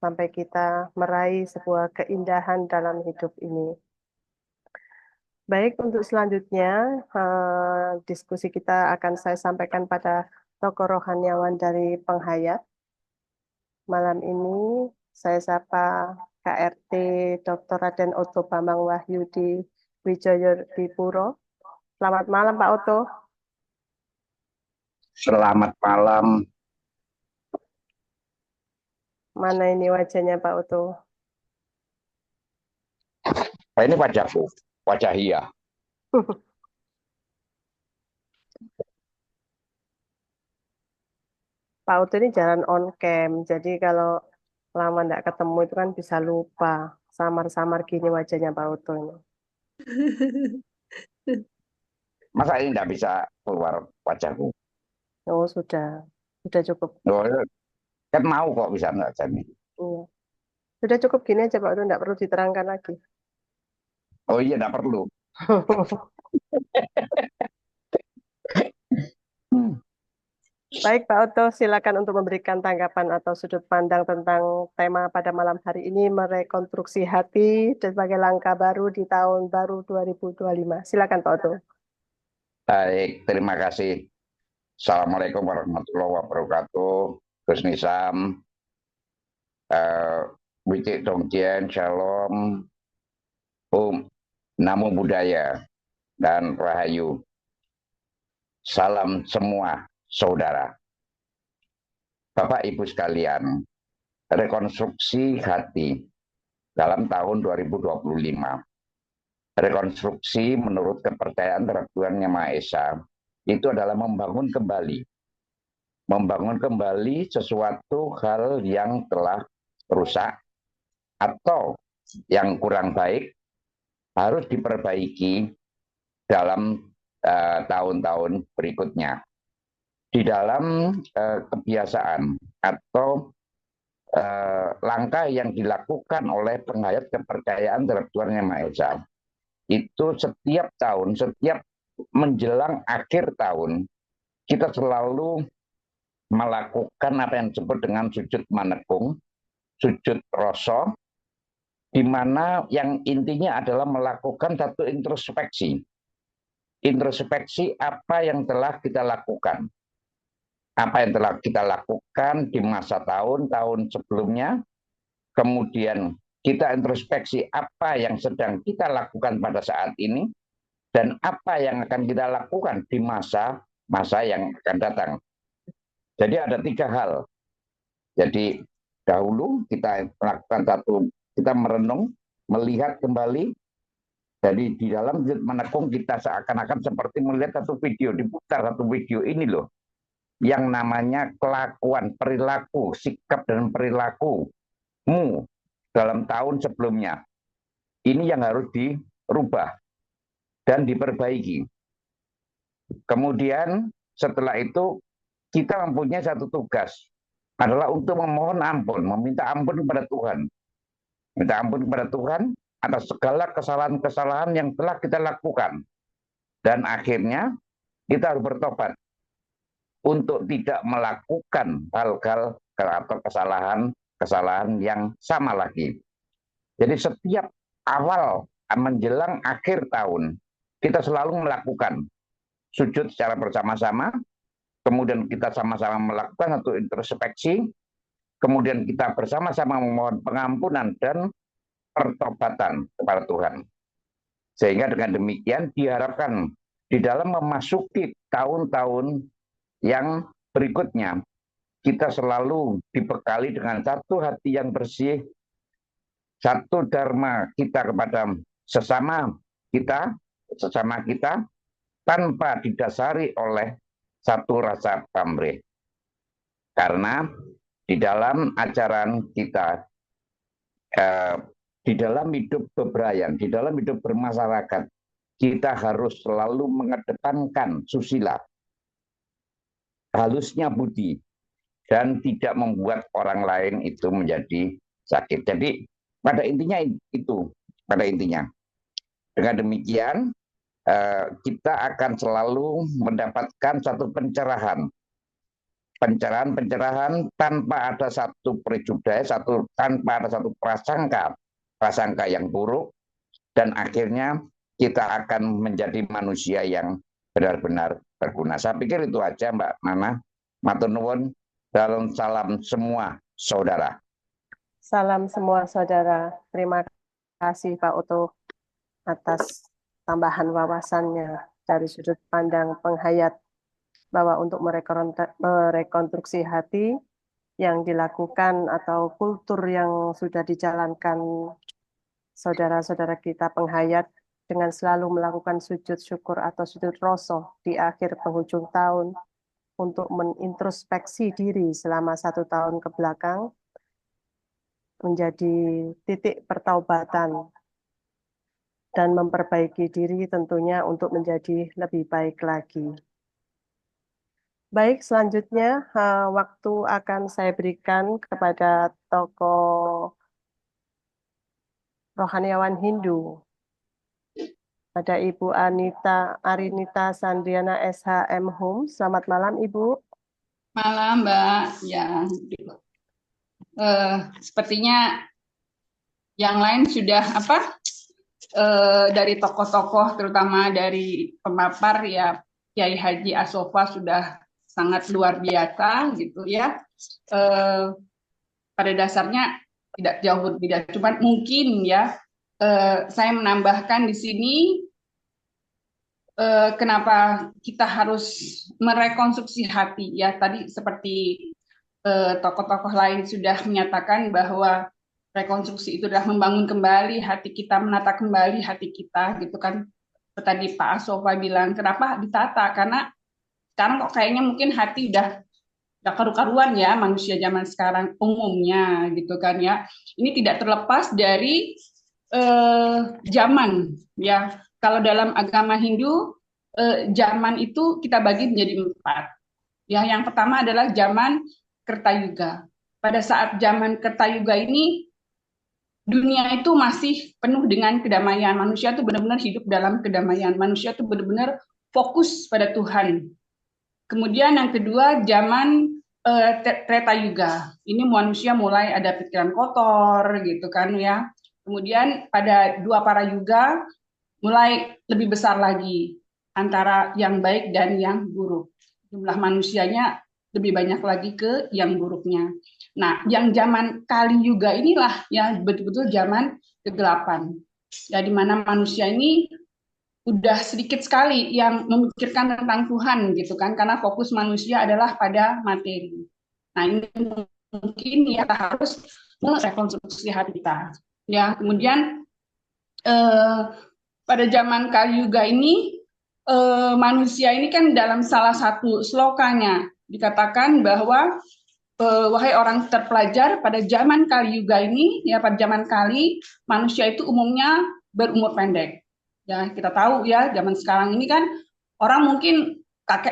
sampai kita meraih sebuah keindahan dalam hidup ini. Baik, untuk selanjutnya diskusi kita akan saya sampaikan pada tokoh rohaniawan dari Penghayat. Malam ini saya sapa KRT Dr. Raden Oto Bambang Wahyudi Wijoyo Dipuro. Selamat malam Pak Oto. Selamat malam. Mana ini wajahnya Pak Oto? Ini wajahku, wajah Hia. Pak Oto ini jalan on cam, jadi kalau lama tidak ketemu itu kan bisa lupa. Samar-samar gini wajahnya Pak Oto ini. Masa ini tidak bisa keluar wajahku? Oh sudah cukup. Oh, kan mau kok bisa enggak jadi. Iya. Sudah cukup gini aja Pak Oto, tidak perlu diterangkan lagi. Oh iya, tidak perlu. Baik Pak Oto, silakan untuk memberikan tanggapan atau sudut pandang tentang tema pada malam hari ini, merekonstruksi hati sebagai langkah baru di tahun baru 2025. Silakan Pak Oto. Baik, terima kasih. Assalamualaikum warahmatullahi wabarakatuh. Gus Nisam, Wicik Dongjian, Shalom, Namo Buddhaya, dan Rahayu. Salam semua saudara. Bapak Ibu sekalian, rekonstruksi hati dalam tahun 2025. Rekonstruksi menurut kepercayaan terhadap Tuhan Yang Maha Esa itu adalah membangun kembali sesuatu hal yang telah rusak atau yang kurang baik harus diperbaiki dalam tahun-tahun berikutnya. Di dalam kebiasaan atau langkah yang dilakukan oleh penghayat kepercayaan terhadap Tuhan Yang Maha Esa, itu setiap tahun, setiap menjelang akhir tahun, kita selalu melakukan apa yang disebut dengan sujud manekung, sujud rasa, di mana yang intinya adalah melakukan satu introspeksi. Introspeksi apa yang telah kita lakukan, apa yang telah kita lakukan di masa tahun-tahun sebelumnya, kemudian kita introspeksi apa yang sedang kita lakukan pada saat ini, dan apa yang akan kita lakukan di masa yang akan datang. Jadi ada 3 hal. Jadi dahulu kita melakukan kita merenung, melihat kembali. Jadi di dalam menekung kita seakan-akan seperti melihat satu video, diputar satu video ini loh, yang namanya kelakuan, perilaku, sikap dan perilakumu dalam tahun sebelumnya. Ini yang harus dirubah dan diperbaiki. Kemudian setelah itu kita mempunyai satu tugas, adalah untuk memohon ampun, meminta ampun kepada Tuhan. Minta ampun kepada Tuhan atas segala kesalahan-kesalahan yang telah kita lakukan. Dan akhirnya kita harus bertobat untuk tidak melakukan hal-hal atau kesalahan yang sama lagi. Jadi setiap awal menjelang akhir tahun, kita selalu melakukan sujud secara bersama-sama, kemudian kita sama-sama melakukan satu introspeksi, kemudian kita bersama-sama memohon pengampunan dan pertobatan kepada Tuhan. Sehingga dengan demikian diharapkan di dalam memasuki tahun-tahun yang berikutnya, kita selalu dibekali dengan satu hati yang bersih, satu dharma kita kepada sesama kita, tanpa didasari oleh satu rasa pamrih. Karena di dalam ajaran kita, di dalam hidup bebrayan, di dalam hidup bermasyarakat, kita harus selalu mengedepankan susila, halusnya budi, dan tidak membuat orang lain itu menjadi sakit. Jadi pada intinya itu, pada intinya. Dengan demikian, kita akan selalu mendapatkan satu pencerahan tanpa ada satu prejudice, tanpa ada satu prasangka yang buruk, dan akhirnya kita akan menjadi manusia yang benar-benar berguna. Saya pikir itu aja, Mbak Nana. Matur nuwun, dalam salam semua saudara. Salam semua saudara. Terima kasih Pak Oto atas tambahan wawasannya dari sudut pandang penghayat bahwa untuk merekonstruksi hati yang dilakukan atau kultur yang sudah dijalankan saudara-saudara kita penghayat dengan selalu melakukan sujud syukur atau sujud rosoh di akhir penghujung tahun untuk menintrospeksi diri selama 1 tahun ke belakang menjadi titik pertaubatan dan memperbaiki diri tentunya untuk menjadi lebih baik lagi. Baik, selanjutnya waktu akan saya berikan kepada tokoh rohaniawan Hindu. Ada Ibu Arinita Sandriana SHM Hum. Selamat malam, Ibu. Malam, Mbak. Ya, sepertinya yang lain sudah dari tokoh-tokoh, terutama dari pemapar ya, Kiai Haji Asofa sudah sangat luar biasa gitu ya. Pada dasarnya tidak jauh berbeda, cuman mungkin ya saya menambahkan di sini kenapa kita harus merekonstruksi hati ya. Tadi seperti tokoh-tokoh lain sudah menyatakan bahwa rekonstruksi itu adalah membangun kembali hati kita, menata kembali hati kita gitu kan. Tadi Pak Asofa bilang kenapa ditata, karena sekarang kok kayaknya mungkin hati udah karu-karuan ya manusia zaman sekarang umumnya gitu kan ya. Ini tidak terlepas dari zaman ya. Kalau dalam agama Hindu zaman itu kita bagi menjadi 4. Ya, yang pertama adalah zaman Kertayuga. Pada saat zaman Kertayuga ini dunia itu masih penuh dengan kedamaian. Manusia itu benar-benar hidup dalam kedamaian. Manusia itu benar-benar fokus pada Tuhan. Kemudian yang kedua zaman Treta Yuga. Ini manusia mulai ada pikiran kotor gitu kan ya. Kemudian pada dua para yuga mulai lebih besar lagi antara yang baik dan yang buruk. Jumlah manusianya lebih banyak lagi ke yang buruknya. Nah, yang zaman Kali Yuga inilah ya betul-betul zaman kegelapan. Ya, di mana manusia ini udah sedikit sekali yang memikirkan tentang Tuhan gitu kan, karena fokus manusia adalah pada materi. Nah, ini mungkin ya harus merekonstruksi hati kita. Ya, kemudian pada zaman Kali Yuga ini manusia ini kan dalam salah satu slokanya dikatakan bahwa wahai orang terpelajar, pada zaman Kali Yuga ini, ya pada zaman Kali, manusia itu umumnya berumur pendek. Ya, kita tahu ya, zaman sekarang ini kan orang mungkin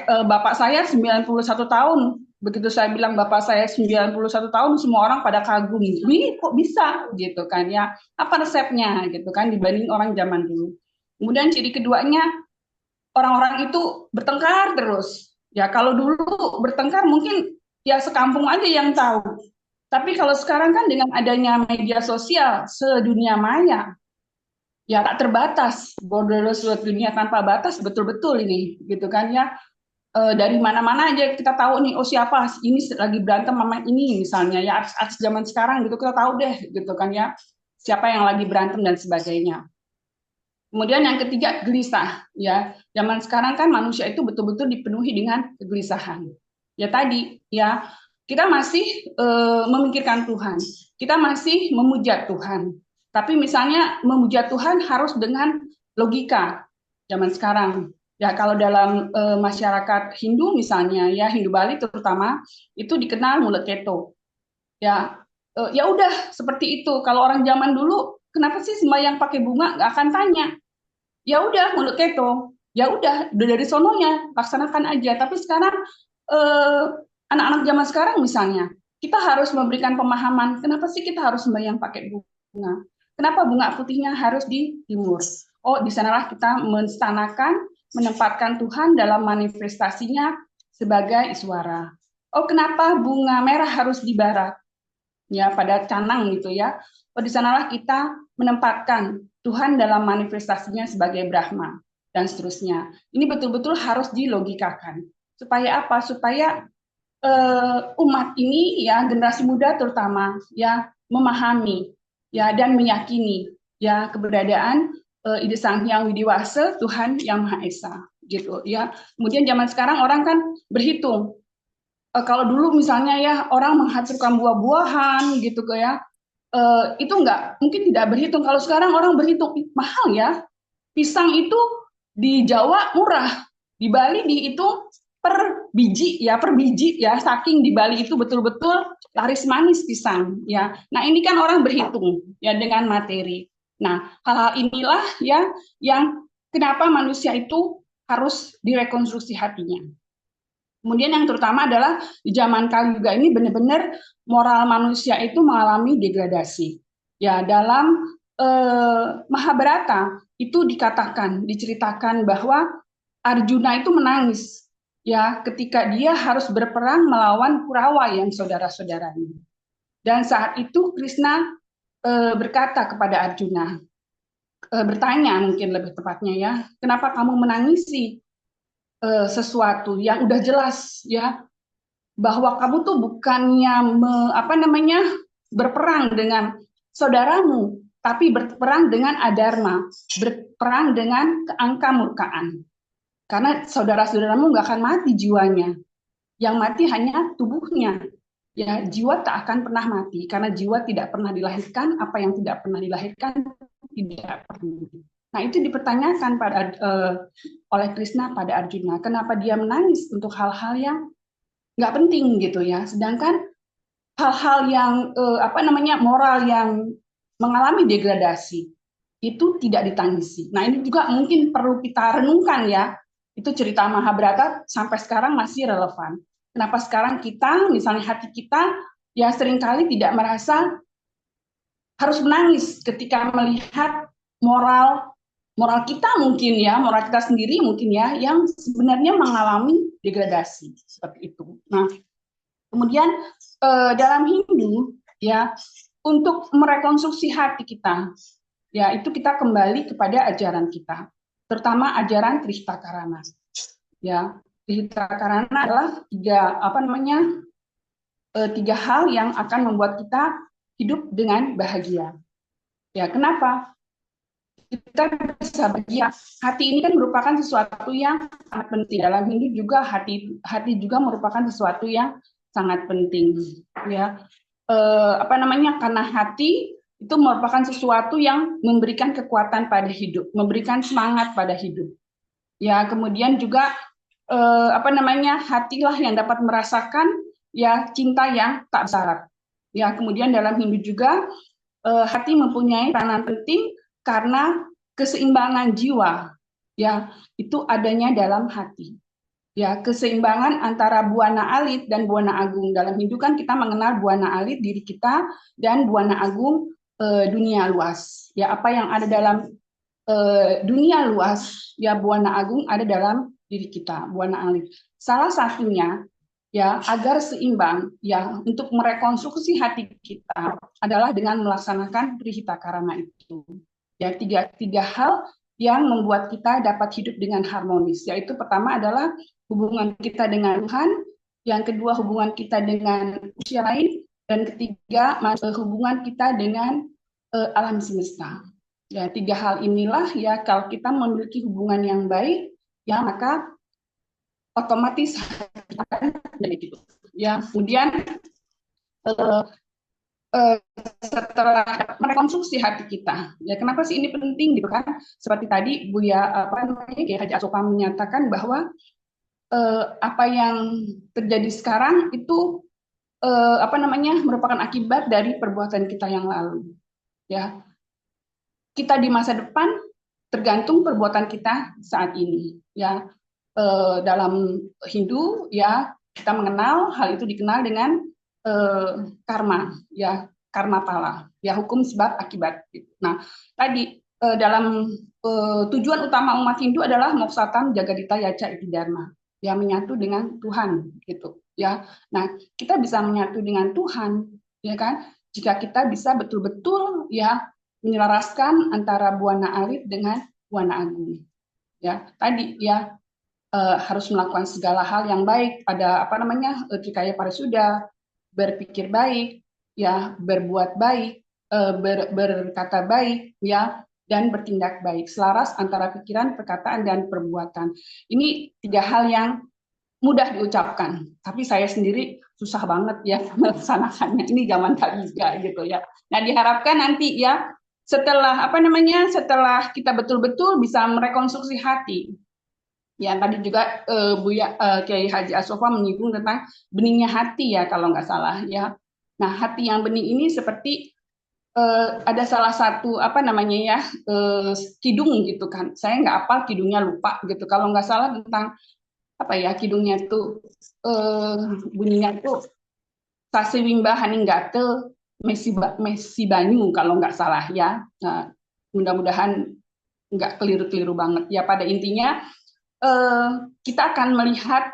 bapak saya 91 tahun. Begitu saya bilang bapak saya 91 tahun, semua orang pada kagum. Wih, kok bisa gitu kan ya? Apa resepnya gitu kan dibanding orang zaman dulu. Kemudian ciri keduanya, orang-orang itu bertengkar terus. Ya, kalau dulu bertengkar mungkin ya sekampung aja yang tahu. Tapi kalau sekarang kan dengan adanya media sosial sedunia maya, ya tak terbatas, borderless dunia tanpa batas, betul-betul ini, gitu kan ya. Dari mana-mana aja kita tahu nih, oh siapa ini lagi berantem sama ini misalnya ya, artis zaman sekarang gitu kita tahu deh, gitu kan ya, siapa yang lagi berantem dan sebagainya. Kemudian yang ketiga, gelisah. Ya, zaman sekarang kan manusia itu betul-betul dipenuhi dengan kegelisahan. Ya tadi, ya kita masih memikirkan Tuhan, kita masih memuja Tuhan. Tapi misalnya memuja Tuhan harus dengan logika zaman sekarang. Ya kalau dalam masyarakat Hindu misalnya, ya Hindu Bali terutama itu dikenal muleketo. Ya, ya udah seperti itu. Kalau orang zaman dulu, kenapa sih sembahyang pakai bunga? Nggak akan tanya. Ya udah mulut keto, ya udah dari sononya laksanakan aja. Tapi sekarang anak-anak zaman sekarang misalnya, kita harus memberikan pemahaman kenapa sih kita harus sembahyang pakai bunga, kenapa bunga putihnya harus dijemur. Oh, di sanalah kita menempatkan Tuhan dalam manifestasinya sebagai iswara. Oh, kenapa bunga merah harus dibarak ya pada canang gitu ya. Oh, di sanalah kita menempatkan Tuhan dalam manifestasinya sebagai Brahma dan seterusnya. Ini betul-betul harus dilogikakan. Supaya apa? Supaya umat ini ya generasi muda terutama ya memahami ya dan meyakini ya keberadaan Ide Sang Hyang Widiwasa, Tuhan Yang Maha Esa gitu ya. Kemudian zaman sekarang orang kan berhitung. Kalau dulu misalnya ya orang menghancurkan buah-buahan gitu ya, itu mungkin tidak berhitung. Kalau sekarang orang berhitung mahal ya. Pisang itu di Jawa murah, di Bali dihitung per biji ya, saking di Bali itu betul-betul laris manis pisang ya. Nah, ini kan orang berhitung ya dengan materi. Nah, hal-hal inilah ya yang kenapa manusia itu harus direkonstruksi hatinya. Kemudian yang terutama adalah di zaman Kali Yuga ini benar-benar moral manusia itu mengalami degradasi. Ya, dalam Mahabharata itu diceritakan bahwa Arjuna itu menangis ya ketika dia harus berperang melawan Kurawa yang saudara-saudaranya. Dan saat itu Krishna berkata kepada Arjuna, bertanya mungkin lebih tepatnya ya, kenapa kamu menangisi sesuatu yang udah jelas ya bahwa kamu tuh bukannya berperang dengan saudaramu, tapi berperang dengan adharma, berperang dengan keangkamurkaan. Karena saudara-saudaramu nggak akan mati jiwanya, yang mati hanya tubuhnya. Ya, jiwa tak akan pernah mati karena jiwa tidak pernah dilahirkan. Apa yang tidak pernah dilahirkan tidak pernah. Nah, itu dipertanyakan oleh Krishna pada Arjuna. Kenapa dia menangis untuk hal-hal yang nggak penting gitu ya. Sedangkan hal-hal yang moral yang mengalami degradasi itu tidak ditangisi. Nah, ini juga mungkin perlu kita renungkan ya. Itu cerita Mahabharata sampai sekarang masih relevan. Kenapa sekarang kita, misalnya hati kita, ya seringkali tidak merasa harus menangis ketika melihat moral kita mungkin ya, moral kita sendiri mungkin ya, yang sebenarnya mengalami degradasi seperti itu. Nah, kemudian dalam Hindu ya, untuk merekonstruksi hati kita, ya itu kita kembali kepada ajaran kita, terutama ajaran Trihita Karana. Ya, Trihita Karana adalah tiga hal yang akan membuat kita hidup dengan bahagia. Ya, kenapa? Kita bisa bahagia. Hati ini kan merupakan sesuatu yang sangat penting. Dalam Hindu juga hati juga merupakan sesuatu yang sangat penting. Ya, karena hati itu merupakan sesuatu yang memberikan kekuatan pada hidup, memberikan semangat pada hidup. Ya, kemudian juga hatilah yang dapat merasakan ya cinta yang tak syarat. Ya, kemudian dalam Hindu juga hati mempunyai peranan penting karena keseimbangan jiwa ya itu adanya dalam hati. Ya, keseimbangan antara Buana Alit dan Buana Agung. Dalam Hindu kan kita mengenal Buana Alit diri kita dan Buana Agung dunia luas. Ya, apa yang ada dalam dunia luas ya Buana Agung ada dalam diri kita, Buana Alit. Salah satunya ya agar seimbang ya untuk merekonstruksi hati kita adalah dengan melaksanakan Trihita Karana itu. Ya, tiga hal yang membuat kita dapat hidup dengan harmonis, yaitu pertama adalah hubungan kita dengan Tuhan, yang kedua hubungan kita dengan manusia lain, dan ketiga hubungan kita dengan alam semesta. Ya, tiga hal inilah ya kalau kita memiliki hubungan yang baik, ya maka otomatis akan menjadi gitu. Ya, kemudian setelah merekonstruksi hati kita, ya kenapa sih ini penting gitu kan? Seperti tadi Buya Kiai Haji Asoka menyatakan bahwa apa yang terjadi sekarang itu merupakan akibat dari perbuatan kita yang lalu. Ya, kita di masa depan tergantung perbuatan kita saat ini. Ya, dalam Hindu ya kita mengenal hal itu dikenal dengan karma, ya karma pala, ya hukum sebab akibat. Nah, tadi dalam tujuan utama umat Hindu adalah moksatam jagadita yaca iti dharma, ya menyatu dengan Tuhan, gitu, ya. Nah, kita bisa menyatu dengan Tuhan, ya kan? Jika kita bisa betul-betul ya menyelaraskan antara Buana Alit dengan Buana Agung, ya. Tadi ya harus melakukan segala hal yang baik, ada Trikaya Parisuda, berpikir baik, ya berbuat baik, berkata baik, ya dan bertindak baik, selaras antara pikiran, perkataan dan perbuatan. Ini tiga hal yang mudah diucapkan, tapi saya sendiri susah banget ya melaksanakannya. Ini zaman Kaliga gitu ya. Nah, diharapkan nanti ya setelah setelah kita betul-betul bisa merekonstruksi hati. Ya, tadi juga Buya Kiai Haji Asofa menyinggung tentang beningnya hati ya kalau nggak salah ya. Nah, hati yang bening ini seperti ada salah satu kidung gitu kan. Saya nggak hafal kidungnya, lupa gitu. Kalau nggak salah tentang kidungnya itu bunyinya itu Sasiwimba Haninggate Mesi Banyu kalau nggak salah ya. Nah, mudah-mudahan nggak keliru-keliru banget ya. Pada intinya kita akan melihat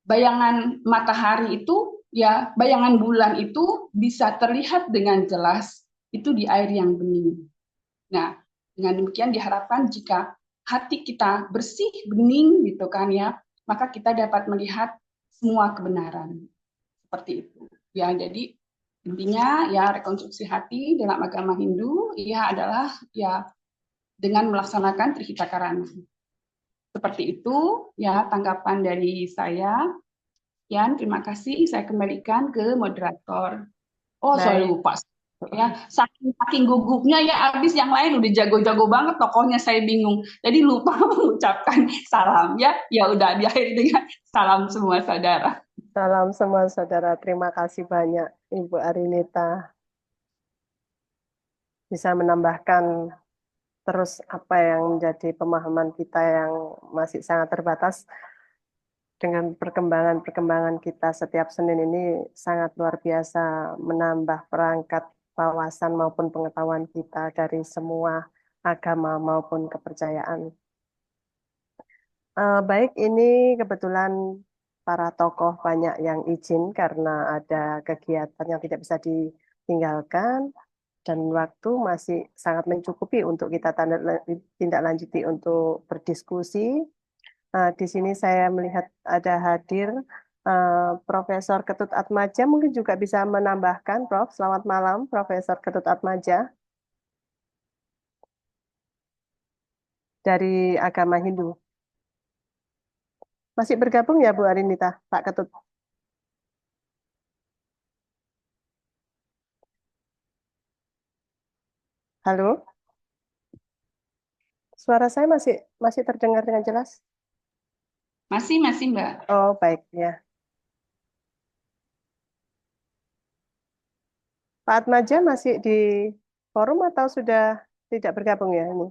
bayangan matahari itu ya, bayangan bulan itu bisa terlihat dengan jelas itu di air yang bening. Nah, dengan demikian diharapkan jika hati kita bersih, bening gitu kan ya, maka kita dapat melihat semua kebenaran. Seperti itu. Ya, jadi intinya ya rekonstruksi hati dalam agama Hindu ya adalah ya dengan melaksanakan Trihita Karana. Seperti itu ya tanggapan dari saya. Yan, terima kasih. Saya kembalikan ke moderator. Oh, saya lupa. Ya, saking gugupnya ya habis yang lain udah jago-jago banget tokohnya, saya bingung. Jadi lupa mengucapkan salam ya. Ya udah diakhiri dengan salam semua saudara. Salam semua saudara. Terima kasih banyak Ibu Arinita. Bisa menambahkan terus apa yang menjadi pemahaman kita yang masih sangat terbatas dengan perkembangan kita setiap Senin ini sangat luar biasa, menambah perangkat wawasan maupun pengetahuan kita dari semua agama maupun kepercayaan. Baik, ini kebetulan para tokoh banyak yang izin karena ada kegiatan yang tidak bisa ditinggalkan. Dan waktu masih sangat mencukupi untuk kita tindak lanjuti untuk berdiskusi. Di sini saya melihat ada hadir Profesor Ketut Atmaja, mungkin juga bisa menambahkan, Prof. Selamat malam, Profesor Ketut Atmaja dari agama Hindu. Masih bergabung ya Bu Arinita, Pak Ketut? Halo? Suara saya masih terdengar dengan jelas? Masih, Mbak. Oh, baik ya. Pak Atmaja masih di forum atau sudah tidak bergabung ya ini?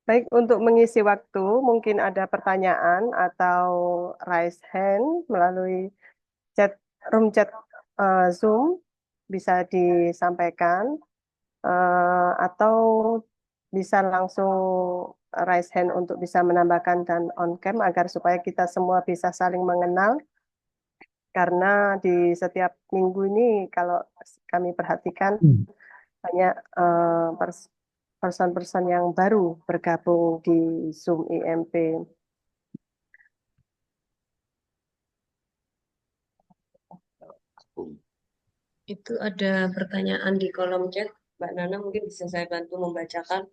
Baik, untuk mengisi waktu, mungkin ada pertanyaan atau raise hand melalui room chat Zoom, bisa disampaikan, atau bisa langsung raise hand untuk bisa menambahkan dan on cam agar supaya kita semua bisa saling mengenal. Karena di setiap minggu ini kalau kami perhatikan banyak person-person yang baru bergabung di Zoom IMP. Itu ada pertanyaan di kolom chat. Mbak Nana mungkin bisa saya bantu membacakan.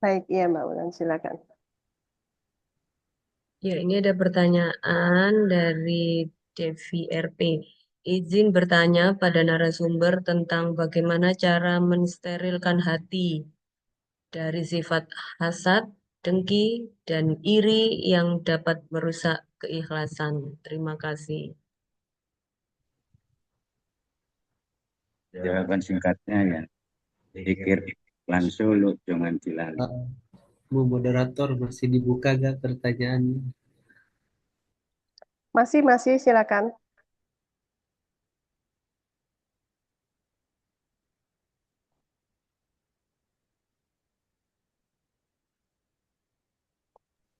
Baik, iya Mbak Ulan, silakan. Ya, ini ada pertanyaan dari Devi RP. Izin bertanya pada narasumber tentang bagaimana cara mensterilkan hati dari sifat hasad, dengki, dan iri yang dapat merusak keikhlasan. Terima kasih. Jawaban singkatnya ya, pikir langsung lu jangan dilalui. Bu moderator, masih dibuka gak pertanyaannya? Masih, silakan.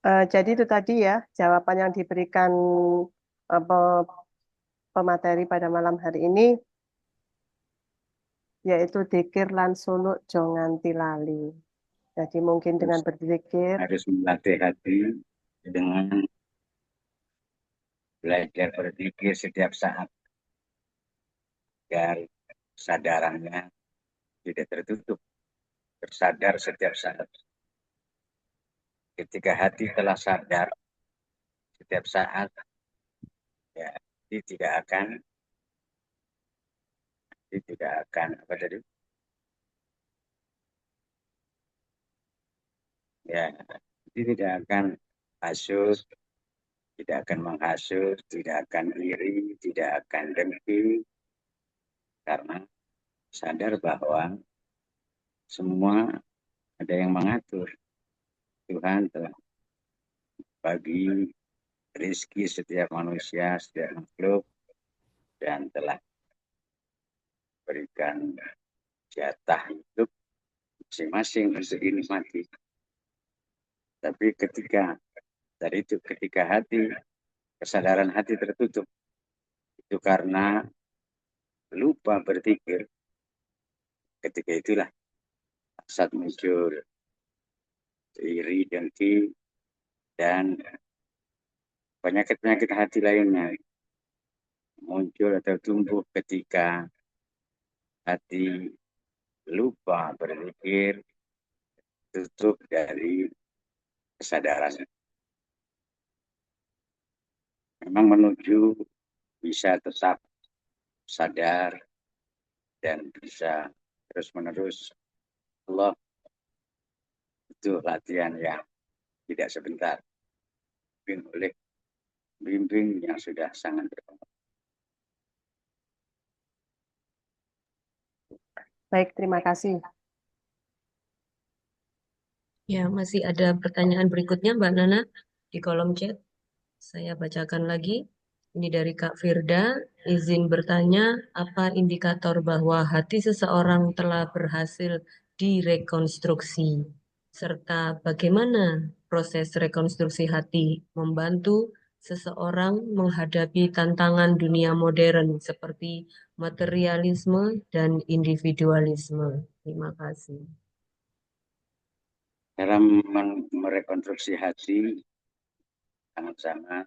Jadi itu tadi ya, jawaban yang diberikan pemateri pada malam hari ini, yaitu dikir lan suluk jangan tilali. Jadi mungkin dengan berzikir, Harus melatih hati dengan belajar berzikir setiap saat agar sadarannya tidak tertutup, tersadar setiap saat. Ketika hati telah sadar setiap saat, ya dia tidak akan apa tadi? Ya, dia tidak akan hasut, tidak akan menghasut, tidak akan iri, tidak akan dengki, karena sadar bahwa semua ada yang mengatur. Tuhan telah bagi rezeki setiap manusia, setiap makhluk, dan telah berikan jatah hidup masing-masing untuk dinikmati. Tapi ketika kesadaran hati tertutup, itu karena lupa berpikir, ketika itulah hasad muncul, iri, dengki, dan penyakit-penyakit hati lainnya muncul atau tumbuh ketika hati lupa berpikir, tutup dari kesadaran. Memang menuju bisa tetap sadar dan bisa terus-menerus. Allah itu latihan yang tidak sebentar, oleh bimbing yang sudah sangat berkembang. baik, terima kasih. Ya, masih ada pertanyaan berikutnya Mbak Nana di kolom chat. Saya bacakan lagi. Ini dari Kak Firda. Izin bertanya, apa indikator bahwa hati seseorang telah berhasil direkonstruksi? Serta bagaimana proses rekonstruksi hati membantu seseorang menghadapi tantangan dunia modern seperti materialisme dan individualisme. Terima kasih. Dalam merekonstruksi hati sama-sama,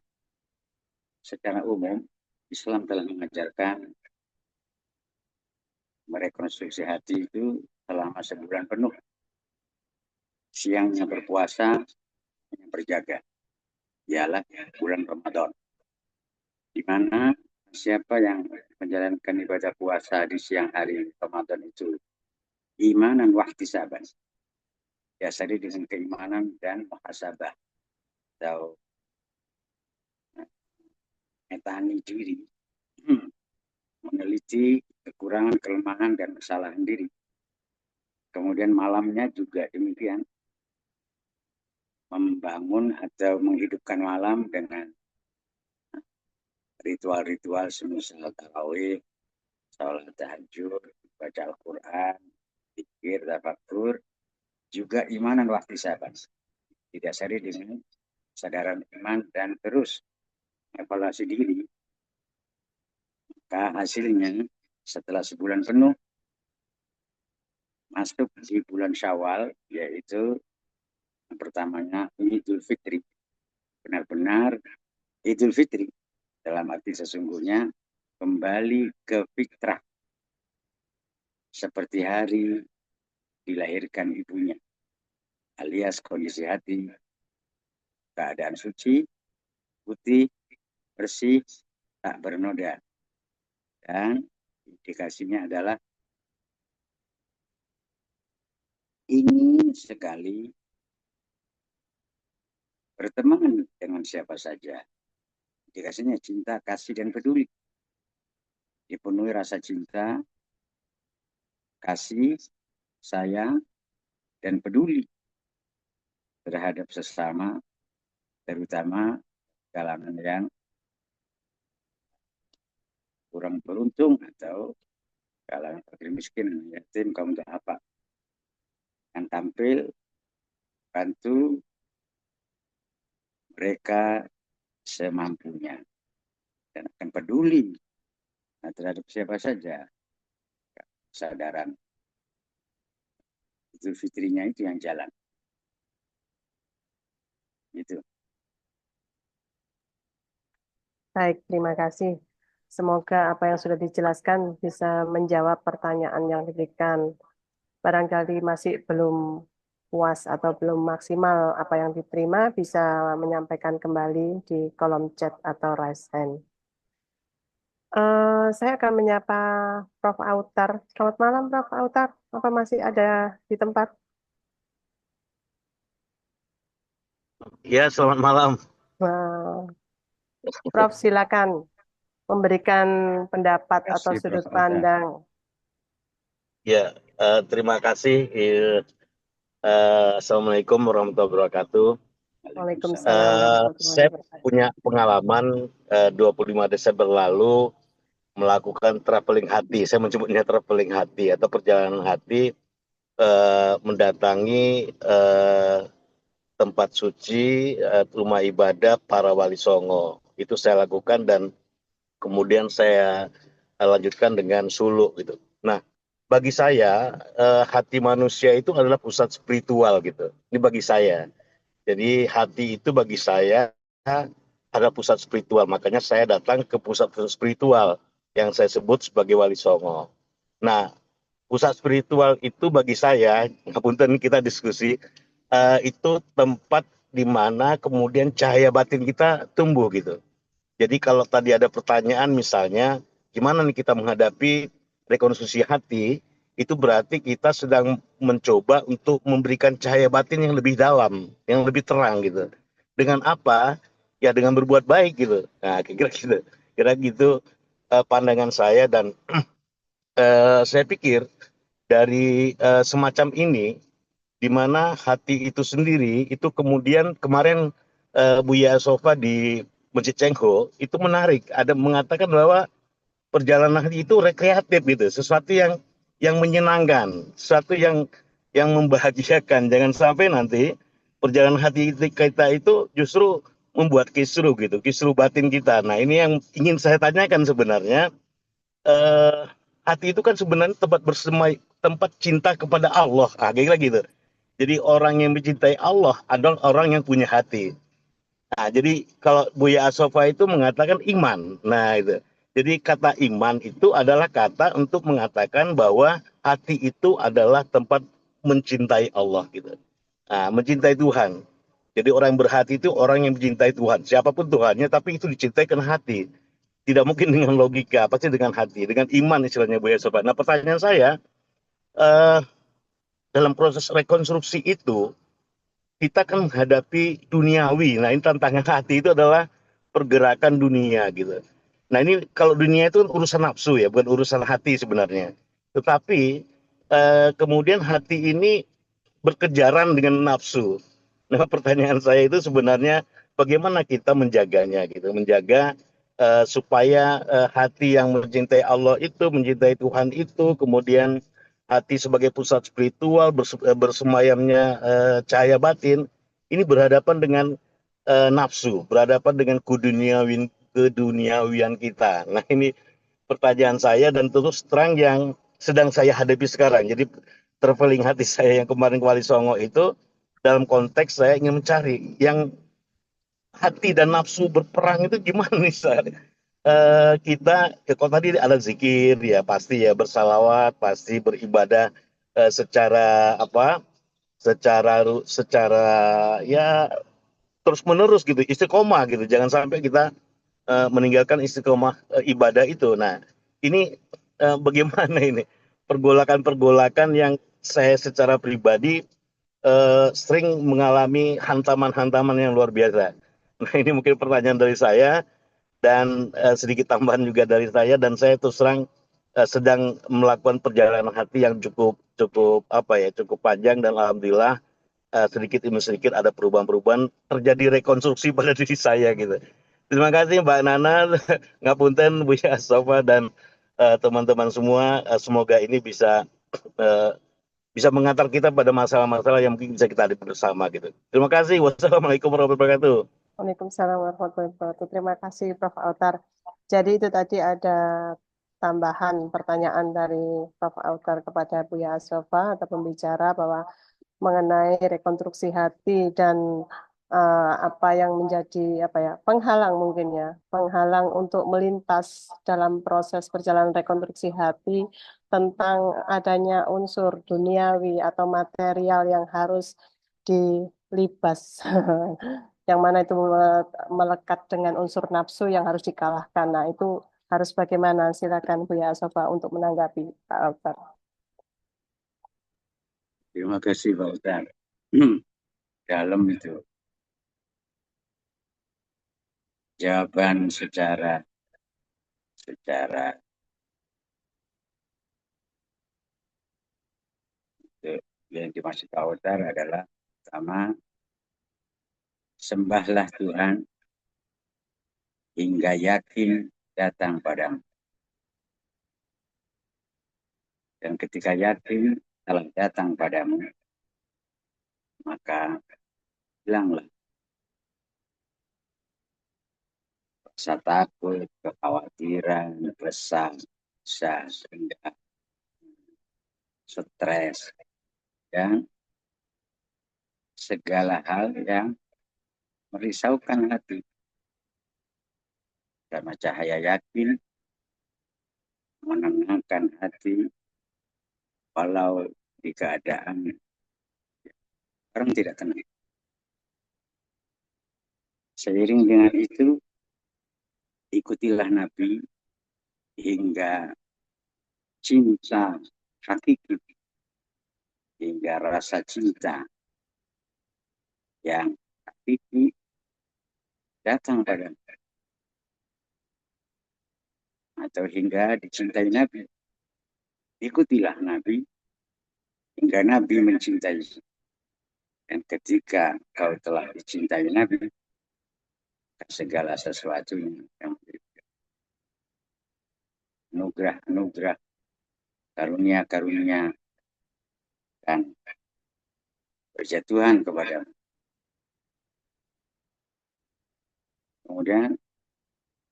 secara umum Islam telah mengajarkan merekonstruksi hati itu selama sebulan penuh. Siangnya berpuasa, yang berjaga. Ialah bulan Ramadan. Di mana siapa yang menjalankan ibadah puasa di siang hari Ramadan itu imanan wa ihtisaban. Dasari dengan keimanan dan muhasabah atau metani diri, meneliti kekurangan, kelemahan, dan kesalahan diri. Kemudian malamnya juga demikian, membangun atau menghidupkan malam dengan ritual-ritual semisal tarawih, salat tahajud, baca Al-Quran, zikir, tafakkur, juga imanan wa ihtisaban. Didasari dengan kesadaran iman dan terus evaluasi diri. Maka hasilnya setelah sebulan penuh masuk di bulan Syawal, yaitu yang pertamanya Idul Fitri. Benar-benar Idul Fitri dalam arti sesungguhnya kembali ke fitrah seperti hari dilahirkan ibunya, alias kondisi hati keadaan suci, putih, bersih, tak bernoda. Dan indikasinya adalah ingin sekali berteman dengan siapa saja. Indikasinya cinta, kasih, dan peduli. Dipenuhi rasa cinta, kasih, sayang, dan peduli terhadap sesama, terutama kalangan yang kurang beruntung atau kalangan fakir miskin, yatim, kaum du'afa. Yang tampil bantu mereka semampunya dan akan peduli terhadap siapa saja. Kesadaran Idul Fitrinya itu yang jalan. Gitu. Baik, terima kasih. Semoga apa yang sudah dijelaskan bisa menjawab pertanyaan yang diberikan. Barangkali masih belum puas atau belum maksimal apa yang diterima, bisa menyampaikan kembali di kolom chat atau raise hand. Saya akan menyapa Prof. Autar. Selamat malam, Prof. Autar. Apa masih ada di tempat? Ya, selamat malam. Prof, silakan memberikan pendapat atau Kasih, sudut Prof. pandang. Ya, terima kasih. Assalamualaikum warahmatullahi wabarakatuh. Waalaikumsalam warahmatullahi Saya wabarakatuh. punya pengalaman 25 Desember lalu melakukan traveling hati. Saya menyebutnya traveling hati atau perjalanan hati, mendatangi tempat suci, rumah ibadah para wali songo. Itu saya lakukan dan kemudian saya lanjutkan dengan suluk gitu. Nah, bagi saya hati manusia itu adalah pusat spiritual gitu. Ini bagi saya. Jadi hati itu bagi saya adalah pusat spiritual. Makanya saya datang ke pusat-pusat spiritual yang saya sebut sebagai wali songo. Nah, pusat spiritual itu bagi saya, ngapunten kita diskusi, itu tempat di mana kemudian cahaya batin kita tumbuh gitu. Jadi kalau tadi ada pertanyaan misalnya, gimana nih kita menghadapi rekonstruksi hati, itu berarti kita sedang mencoba untuk memberikan cahaya batin yang lebih dalam, yang lebih terang gitu. Dengan apa? Ya dengan berbuat baik gitu. Nah, kira-kira gitu. Kira gitu pandangan saya dan saya pikir dari semacam ini, di mana hati itu sendiri, itu kemudian kemarin Buya Sofa di Masjid Cengho, itu menarik. Ada mengatakan bahwa perjalanan hati itu rekreatif gitu, sesuatu yang menyenangkan, sesuatu yang membahagiakan. Jangan sampai nanti perjalanan hati kita itu justru membuat kisruh gitu, kisruh batin kita. Nah ini yang ingin saya tanyakan sebenarnya. Hati itu kan sebenarnya tempat bersemai, tempat cinta kepada Allah, kira-kira gitu. Jadi orang yang mencintai Allah adalah orang yang punya hati. Nah, jadi kalau Buya Asofa itu mengatakan iman. Nah, itu. Jadi kata iman itu adalah kata untuk mengatakan bahwa hati itu adalah tempat mencintai Allah gitu. Nah, mencintai Tuhan. Jadi orang yang berhati itu orang yang mencintai Tuhan. Siapapun Tuhannya, tapi itu dicintai karena hati. Tidak mungkin dengan logika, pasti dengan hati, dengan iman istilahnya Buya Asofa. Nah, pertanyaan saya, eh, dalam proses rekonstruksi itu, kita kan menghadapi duniawi. Nah, ini tantangan hati itu adalah pergerakan dunia gitu. Nah, ini kalau dunia itu urusan nafsu ya, bukan urusan hati sebenarnya. Tetapi kemudian hati ini berkejaran dengan nafsu. Nah, pertanyaan saya itu sebenarnya bagaimana kita menjaganya gitu, menjaga supaya hati yang mencintai Allah itu, mencintai Tuhan itu, kemudian hati sebagai pusat spiritual bersemayamnya cahaya batin ini berhadapan dengan nafsu, berhadapan dengan keduniawian kita. Nah, ini pertanyaan saya dan terus terang yang sedang saya hadapi sekarang. Jadi traveling hati saya yang kemarin ke Wali Songo itu dalam konteks saya ingin mencari yang hati dan nafsu berperang itu gimana nih saya? Kita kalau tadi ada zikir ya pasti ya bersalawat pasti beribadah secara apa secara ya terus menerus gitu istiqomah gitu jangan sampai kita meninggalkan istiqomah ibadah itu. Nah ini bagaimana ini pergolakan-pergolakan yang saya secara pribadi sering mengalami hantaman-hantaman yang luar biasa. Nah ini mungkin pertanyaan dari saya dan sedikit tambahan juga dari saya dan saya terus terang sedang melakukan perjalanan hati yang cukup cukup apa ya cukup panjang dan alhamdulillah sedikit demi sedikit ada perubahan-perubahan terjadi rekonstruksi pada diri saya gitu. Terima kasih Mbak Nana, Ngapunten Bu Sofa dan teman-teman semua. Semoga ini uh, bisa mengantar kita pada masalah-masalah yang mungkin bisa kita hadapi bersama gitu. Terima kasih. Wassalamualaikum warahmatullahi wabarakatuh. Waalaikumsalam warahmatullahi wabarakatuh. Terima kasih Prof. Autar. Jadi itu tadi ada tambahan pertanyaan dari Prof. Autar kepada Buya Asofa atau pembicara bahwa mengenai rekonstruksi hati dan apa yang menjadi apa ya penghalang mungkin ya penghalang untuk melintas dalam proses perjalanan rekonstruksi hati tentang adanya unsur duniawi atau material yang harus dilibas yang mana itu melekat dengan unsur nafsu yang harus dikalahkan. Nah, itu harus bagaimana? Silakan Buya Asofa untuk menanggapi Pak Altar. Terima kasih Pak Ustaz. Dalam itu jawaban secara yang dimaksud Pak Ustaz adalah pertama sembahlah Tuhan hingga yakin datang padamu. Dan ketika yakin telah datang padamu, maka hilanglah rasa takut, kekhawatiran, resah, sehingga stres, dan segala hal yang merisaukan hati. Karena cahaya yakin menenangkan hati walau di keadaan orang tidak tenang. Seiring dengan itu, ikutilah Nabi hingga cinta hakiki, hingga rasa cinta yang hakiki datang pada atau hingga dicintai Nabi. Ikutilah Nabi hingga Nabi mencintai. Dan ketika kau telah dicintai Nabi, segala sesuatu yang anugerah-anugerah, karunia-karunia, dan berjatuhan kepada. Kemudian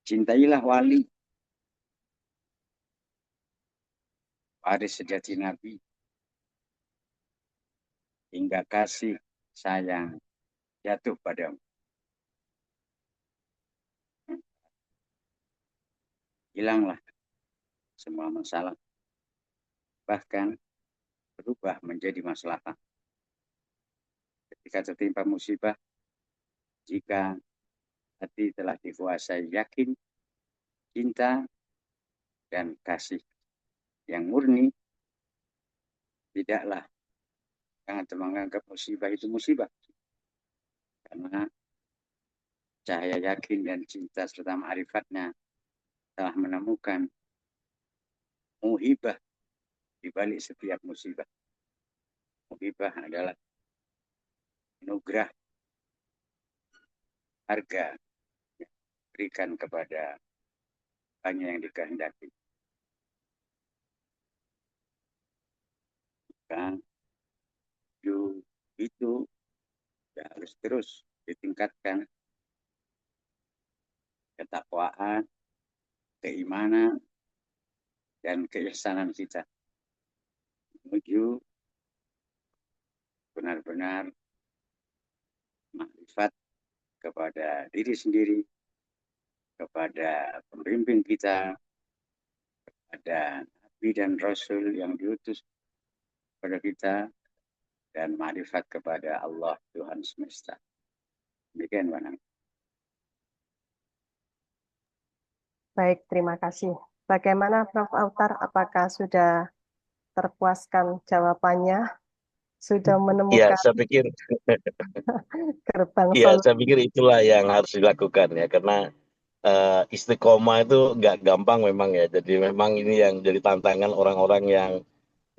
cintailah wali, waris sejati Nabi, hingga kasih sayang jatuh padamu. Hilanglah semua masalah, bahkan berubah menjadi masalah. Ketika tertimpa musibah, jika hati telah dikuasai yakin, cinta, dan kasih yang murni, tidaklah jangan menganggap musibah itu musibah. Karena cahaya yakin dan cinta serta ma'rifatnya telah menemukan muhibah di balik setiap musibah. Muhibah adalah anugerah harga yang diberikan kepada hanya yang dikehendaki. Dan itu ya harus terus ditingkatkan ketakwaan, keimanan, dan keihsanan kita menuju benar-benar makrifat kepada diri sendiri, kepada pembimbing kita, kepada Nabi dan Rasul yang diutus kepada kita, dan makrifat kepada Allah Tuhan semesta. Demikian, Bang. Baik, terima kasih. Bagaimana Prof. Autar, apakah sudah terpuaskan jawabannya? Sudah Ya, menemukan saya pikir gerbang ya, solusi? saya pikir itulah yang harus dilakukan ya, karena istiqomah itu nggak gampang memang ya. Jadi memang ini yang jadi tantangan orang-orang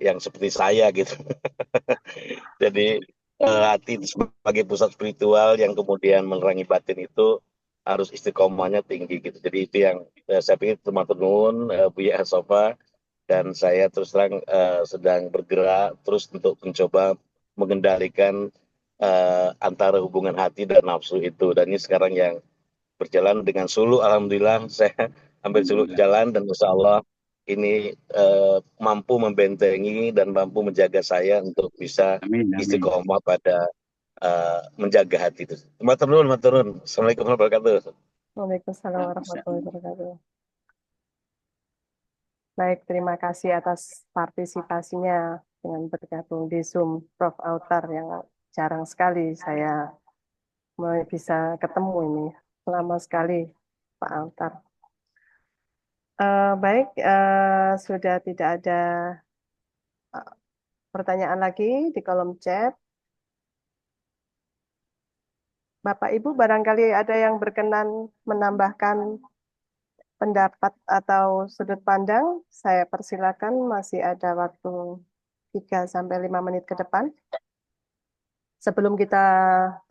yang seperti saya gitu. Jadi hati itu sebagai pusat spiritual yang kemudian menerangi batin itu harus istiqomahnya tinggi gitu. Jadi itu yang saya pikir teman-teman Buya Sofa dan saya terus terang sedang bergerak terus untuk mencoba mengendalikan antara hubungan hati dan nafsu itu. Dan ini sekarang yang berjalan dengan suluk, alhamdulillah saya ambil suluk jalan dan insya Allah ini mampu membentengi dan mampu menjaga saya untuk bisa Amin, amin. istiqomah pada menjaga hati itu. Matur nuwun, matur nuwun. Assalamualaikum warahmatullahi wabarakatuh. Waalaikumsalam warahmatullahi wabarakatuh. Baik, terima kasih atas partisipasinya dengan bergabung di Zoom Prof. Autar yang jarang sekali saya bisa ketemu ini. Lama sekali Pak Autar. Baik, sudah tidak ada pertanyaan lagi di kolom chat. Bapak Ibu barangkali ada yang berkenan menambahkan pendapat atau sudut pandang, saya persilakan, masih ada waktu 3-5 menit ke depan. Sebelum kita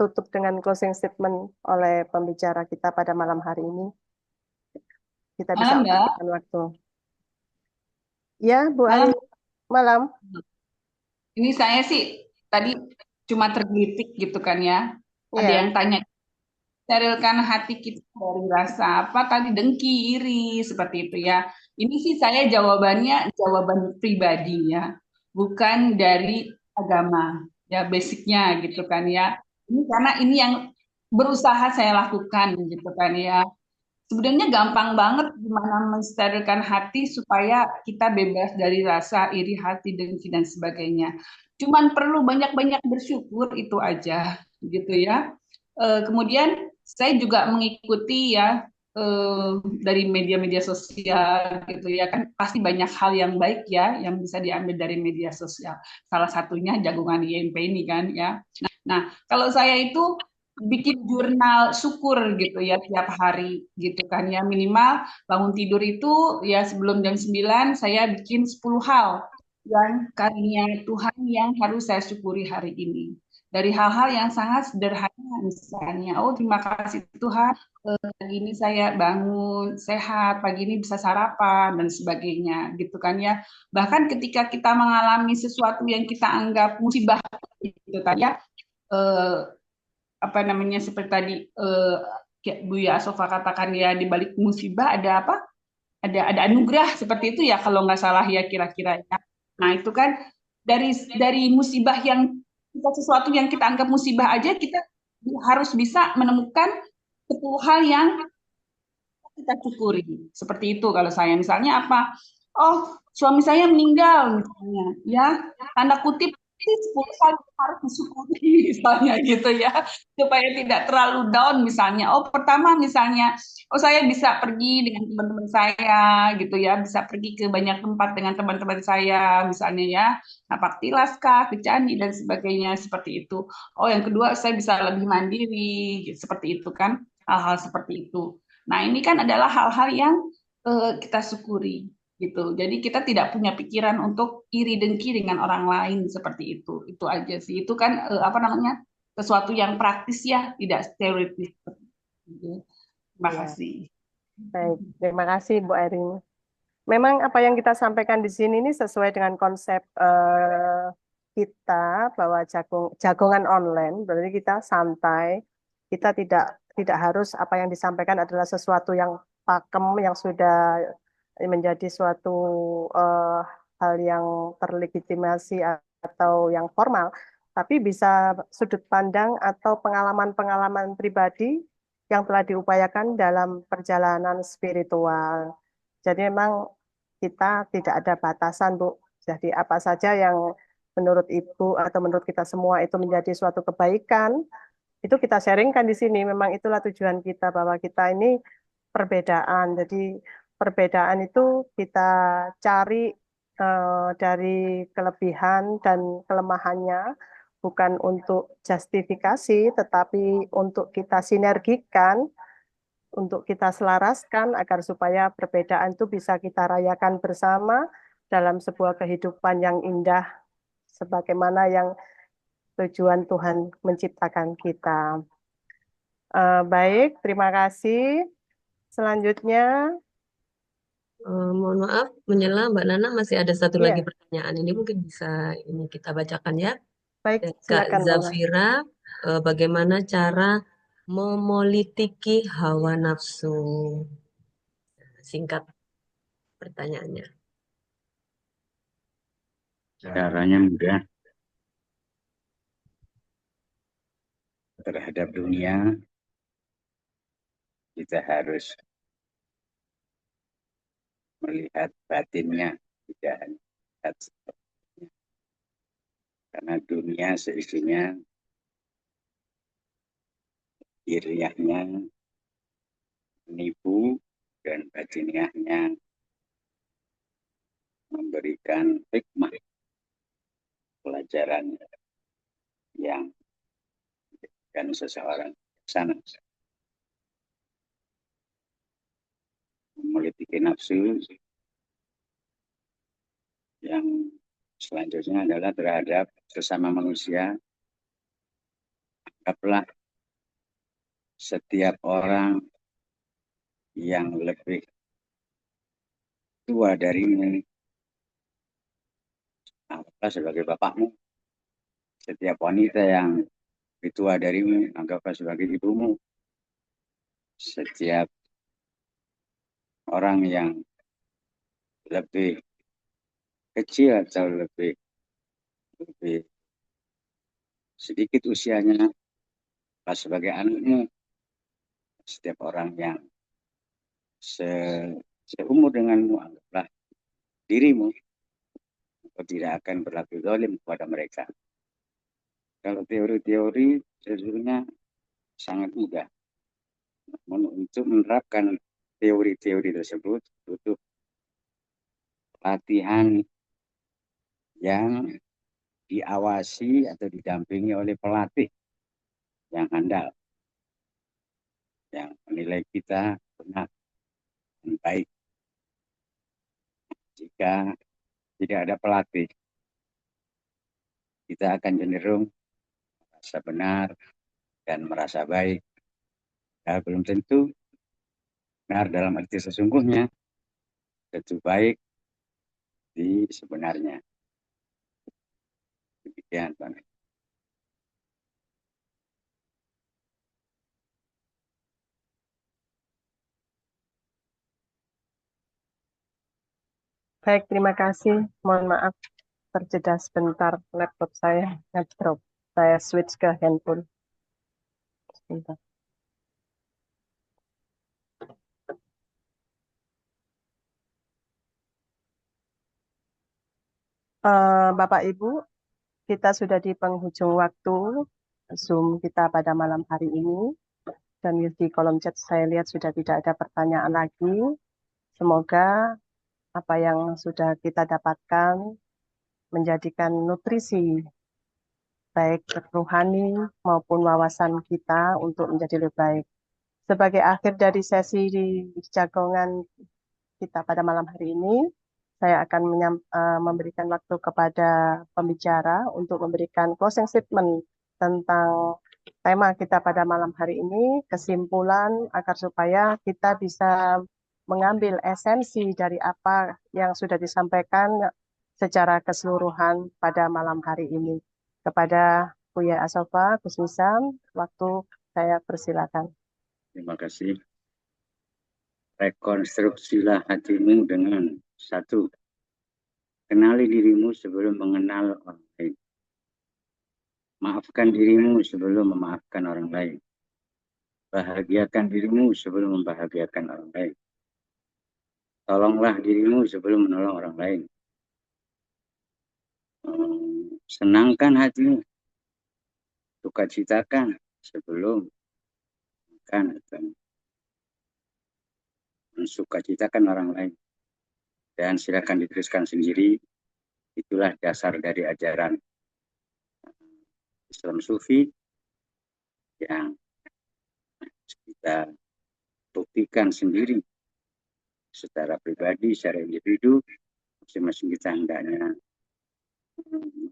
tutup dengan closing statement oleh pembicara kita pada malam hari ini, kita bisa memberikan waktu. Ya, Bu Ani, malam. Ini saya sih tadi cuma tergelitik gitu kan ya. Ada Ya. yang tanya, sterilkan hati kita dari rasa apa tadi, dengki, iri, seperti itu ya. Ini sih saya jawabannya jawaban pribadi ya, bukan dari agama ya, basicnya gitu kan ya. Ini karena ini yang berusaha saya lakukan gitu kan ya. Sebenarnya gampang banget gimana mensterilkan hati supaya kita bebas dari rasa iri hati, dengki dan sebagainya. Cuman perlu banyak-banyak bersyukur, itu aja gitu ya. Kemudian saya juga mengikuti ya dari media-media sosial gitu ya, kan pasti banyak hal yang baik ya yang bisa diambil dari media sosial. Salah satunya jagungan IMP ini kan ya. Nah, kalau saya itu bikin jurnal syukur gitu ya tiap hari gitu kan ya, minimal bangun tidur itu ya sebelum jam 9 saya bikin 10 hal yang karunia Tuhan yang harus saya syukuri hari ini. Dari hal-hal yang sangat sederhana, misalnya, oh terima kasih Tuhan, pagi ini saya bangun sehat, pagi ini bisa sarapan, dan sebagainya, gitu kan ya. Bahkan ketika kita mengalami sesuatu yang kita anggap musibah, gitu kan ya, apa namanya, seperti tadi Buya Asofa katakan ya, di balik musibah ada apa? Ada anugerah, seperti itu ya, kalau nggak salah ya kira-kira ya. Nah itu kan dari musibah yang sesuatu yang kita anggap musibah aja, kita harus bisa menemukan 10 hal yang kita syukuri. Seperti itu kalau saya. Misalnya apa? Oh, suami saya meninggal misalnya. Ya, tanda kutip ini 10 hal yang harus disyukuri misalnya gitu ya. Supaya tidak terlalu down misalnya. Oh, pertama misalnya, oh saya bisa pergi dengan teman-teman saya gitu ya, bisa pergi ke banyak tempat dengan teman-teman saya misalnya ya. Napak tilas kah, ke candi dan sebagainya seperti itu. Oh, yang kedua saya bisa lebih mandiri gitu, seperti itu kan. Hal-hal seperti itu. Nah, ini kan adalah hal-hal yang kita syukuri gitu. Jadi kita tidak punya pikiran untuk iri dengki dengan orang lain seperti itu. Itu aja sih. Itu kan apa namanya? Sesuatu yang praktis ya, tidak teoritis. Gitu. Terima Ya, kasih. baik. Terima kasih Bu Erin. Memang apa yang kita sampaikan di sini ini sesuai dengan konsep kita bahwa jagongan online, berarti kita santai, kita tidak harus apa yang disampaikan adalah sesuatu yang pakem yang sudah menjadi suatu eh, hal yang terlegitimasi atau yang formal, tapi bisa sudut pandang atau pengalaman-pengalaman pribadi yang telah diupayakan dalam perjalanan spiritual. Jadi memang kita tidak ada batasan, Bu. Jadi apa saja yang menurut Ibu atau menurut kita semua itu menjadi suatu kebaikan, itu kita sharingkan di sini. Memang itulah tujuan kita bahwa kita ini perbedaan. Jadi perbedaan itu kita cari dari kelebihan dan kelemahannya, bukan untuk justifikasi, tetapi untuk kita sinergikan, untuk kita selaraskan agar supaya perbedaan itu bisa kita rayakan bersama dalam sebuah kehidupan yang indah sebagaimana yang tujuan Tuhan menciptakan kita. Baik, terima kasih. Selanjutnya, Mohon maaf, menyela Mbak Nana masih ada satu lagi ya, pertanyaan. Ini mungkin bisa ini kita bacakan ya. baik, Dari Kak silakan Mona. Zafira, bagaimana cara memelitiki hawa nafsu? Singkat pertanyaannya. Caranya mudah. Terhadap dunia, kita harus melihat batinnya, tidak hanya melihat sepertinya. Karena dunia seisinya, iriahnya menipu, dan batiniahnya memberikan hikmah, pelajaran yang menjadikan seseorang sana. Memiliki nafsu yang selanjutnya adalah terhadap sesama manusia. Anggaplah setiap orang yang lebih tua darimu, anggaplah sebagai bapakmu. Setiap wanita yang lebih tua darimu, anggaplah sebagai ibumu. Setiap orang yang lebih kecil atau lebih sedikit usianya, anggaplah sebagai anakmu. Setiap orang yang seumur denganmu, anggaplah dirimu. Kau tidak akan berlaku zalim kepada mereka. Kalau teori-teori sesungguhnya sangat mudah. Namun untuk menerapkan teori-teori tersebut butuh latihan yang diawasi atau didampingi oleh pelatih yang handal, yang menilai kita benar dan baik. Jika tidak ada pelatih, kita akan cenderung merasa benar dan merasa baik. Ya, belum tentu benar dalam arti sesungguhnya, tentu baik di sebenarnya. Demikian, Pak. Baik, terima kasih. Mohon maaf, terjeda sebentar laptop saya ngedrop. Saya switch ke handphone. Sebentar. Bapak Ibu, kita sudah di penghujung waktu Zoom kita pada malam hari ini. Dan di kolom chat saya lihat sudah tidak ada pertanyaan lagi. Semoga apa yang sudah kita dapatkan menjadikan nutrisi baik rohani maupun wawasan kita untuk menjadi lebih baik. Sebagai akhir dari sesi di jagongan kita pada malam hari ini, saya akan memberikan waktu kepada pembicara untuk memberikan closing statement tentang tema kita pada malam hari ini, kesimpulan agar supaya kita bisa mengambil esensi dari apa yang sudah disampaikan secara keseluruhan pada malam hari ini. Kepada Buya Asofa, Gus Nizam, waktu saya persilakan. Terima kasih. Rekonstruksilah hatimu dengan satu, kenali dirimu sebelum mengenal orang lain. Maafkan dirimu sebelum memaafkan orang lain. Bahagiakan dirimu sebelum membahagiakan orang lain. Tolonglah dirimu sebelum menolong orang lain. Senangkan hatimu. Sukacitakan sebelum makan atau mensukacitakan orang lain. Dan silakan diteruskan sendiri. Itulah dasar dari ajaran Islam Sufi yang kita buktikan sendiri secara pribadi, secara individu. Masing-masing kita hendaknya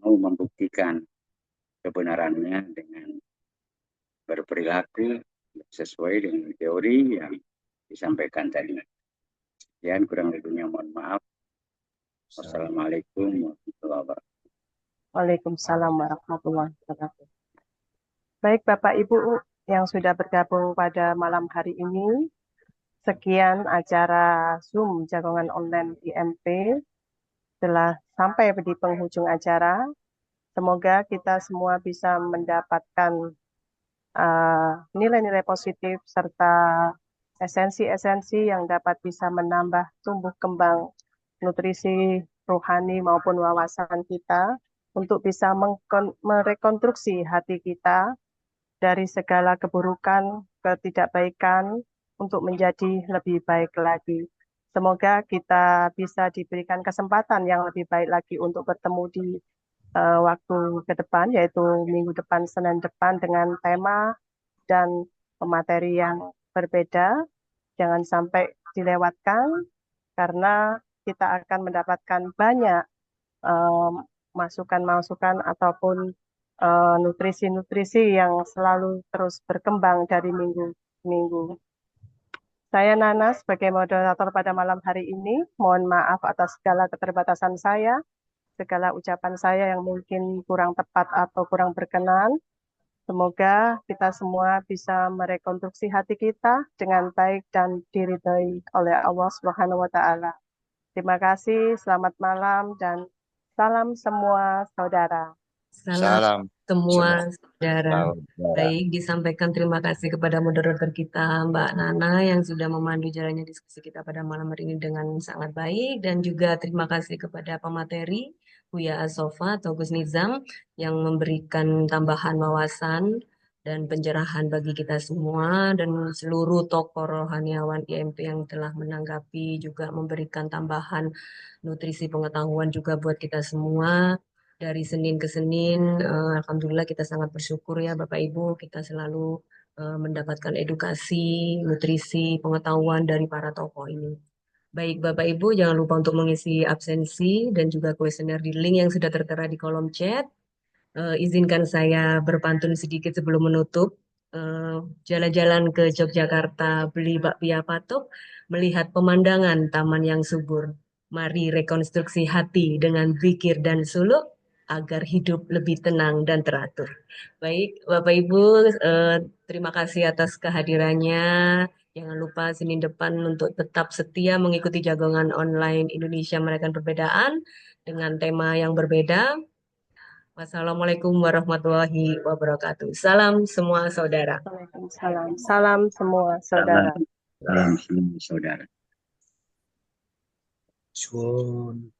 mau membuktikan kebenarannya dengan berperilaku sesuai dengan teori yang disampaikan tadi. Sekian, kurang lebihnya mohon maaf. Wassalamualaikum warahmatullahi wabarakatuh. Waalaikumsalam warahmatullahi wabarakatuh. Baik Bapak Ibu yang sudah bergabung pada malam hari ini, sekian acara Zoom Jagongan Online IMP telah sampai di penghujung acara. Semoga kita semua bisa mendapatkan nilai-nilai positif serta esensi-esensi yang dapat bisa menambah tumbuh kembang nutrisi rohani maupun wawasan kita untuk bisa merekonstruksi hati kita dari segala keburukan, ketidakbaikan untuk menjadi lebih baik lagi. Semoga kita bisa diberikan kesempatan yang lebih baik lagi untuk bertemu di waktu ke depan, yaitu minggu depan, Senin depan dengan tema dan pemateri yang berbeda. Jangan sampai dilewatkan karena kita akan mendapatkan banyak masukan-masukan ataupun nutrisi-nutrisi yang selalu terus berkembang dari minggu-minggu. Saya Nana sebagai moderator pada malam hari ini. Mohon maaf atas segala keterbatasan saya, segala ucapan saya yang mungkin kurang tepat atau kurang berkenan. Semoga kita semua bisa merekonstruksi hati kita dengan baik dan diridhoi oleh Allah Subhanahu wa Ta'ala. Terima kasih, selamat malam, dan salam semua saudara. Salam semua saudara. Salam. Baik, disampaikan terima kasih kepada moderator kita Mbak Nana yang sudah memandu jalannya diskusi kita pada malam hari ini dengan sangat baik, dan juga terima kasih kepada pemateri Buya Asofa atau Gus Nizam yang memberikan tambahan wawasan dan pencerahan bagi kita semua, dan seluruh tokoh rohaniawan IMP yang telah menanggapi juga memberikan tambahan nutrisi pengetahuan juga buat kita semua. Dari Senin ke Senin, alhamdulillah kita sangat bersyukur ya Bapak Ibu, kita selalu mendapatkan edukasi, nutrisi, pengetahuan dari para tokoh ini. Baik Bapak Ibu, jangan lupa untuk mengisi absensi dan juga kuesioner di link yang sudah tertera di kolom chat. Izinkan saya berpantun sedikit sebelum menutup. Jalan-jalan ke Yogyakarta, beli bakpia patok, melihat pemandangan taman yang subur. Mari rekonstruksi hati dengan zikir dan suluk agar hidup lebih tenang dan teratur. Baik, Bapak Ibu, terima kasih atas kehadirannya. Jangan lupa Senin depan untuk tetap setia mengikuti jagongan online Indonesia Merayakan Perbedaan dengan tema yang berbeda. Wassalamualaikum warahmatullahi wabarakatuh. Salam semua saudara. Waalaikumsalam. Salam semua saudara. Salam semua saudara. Suwun.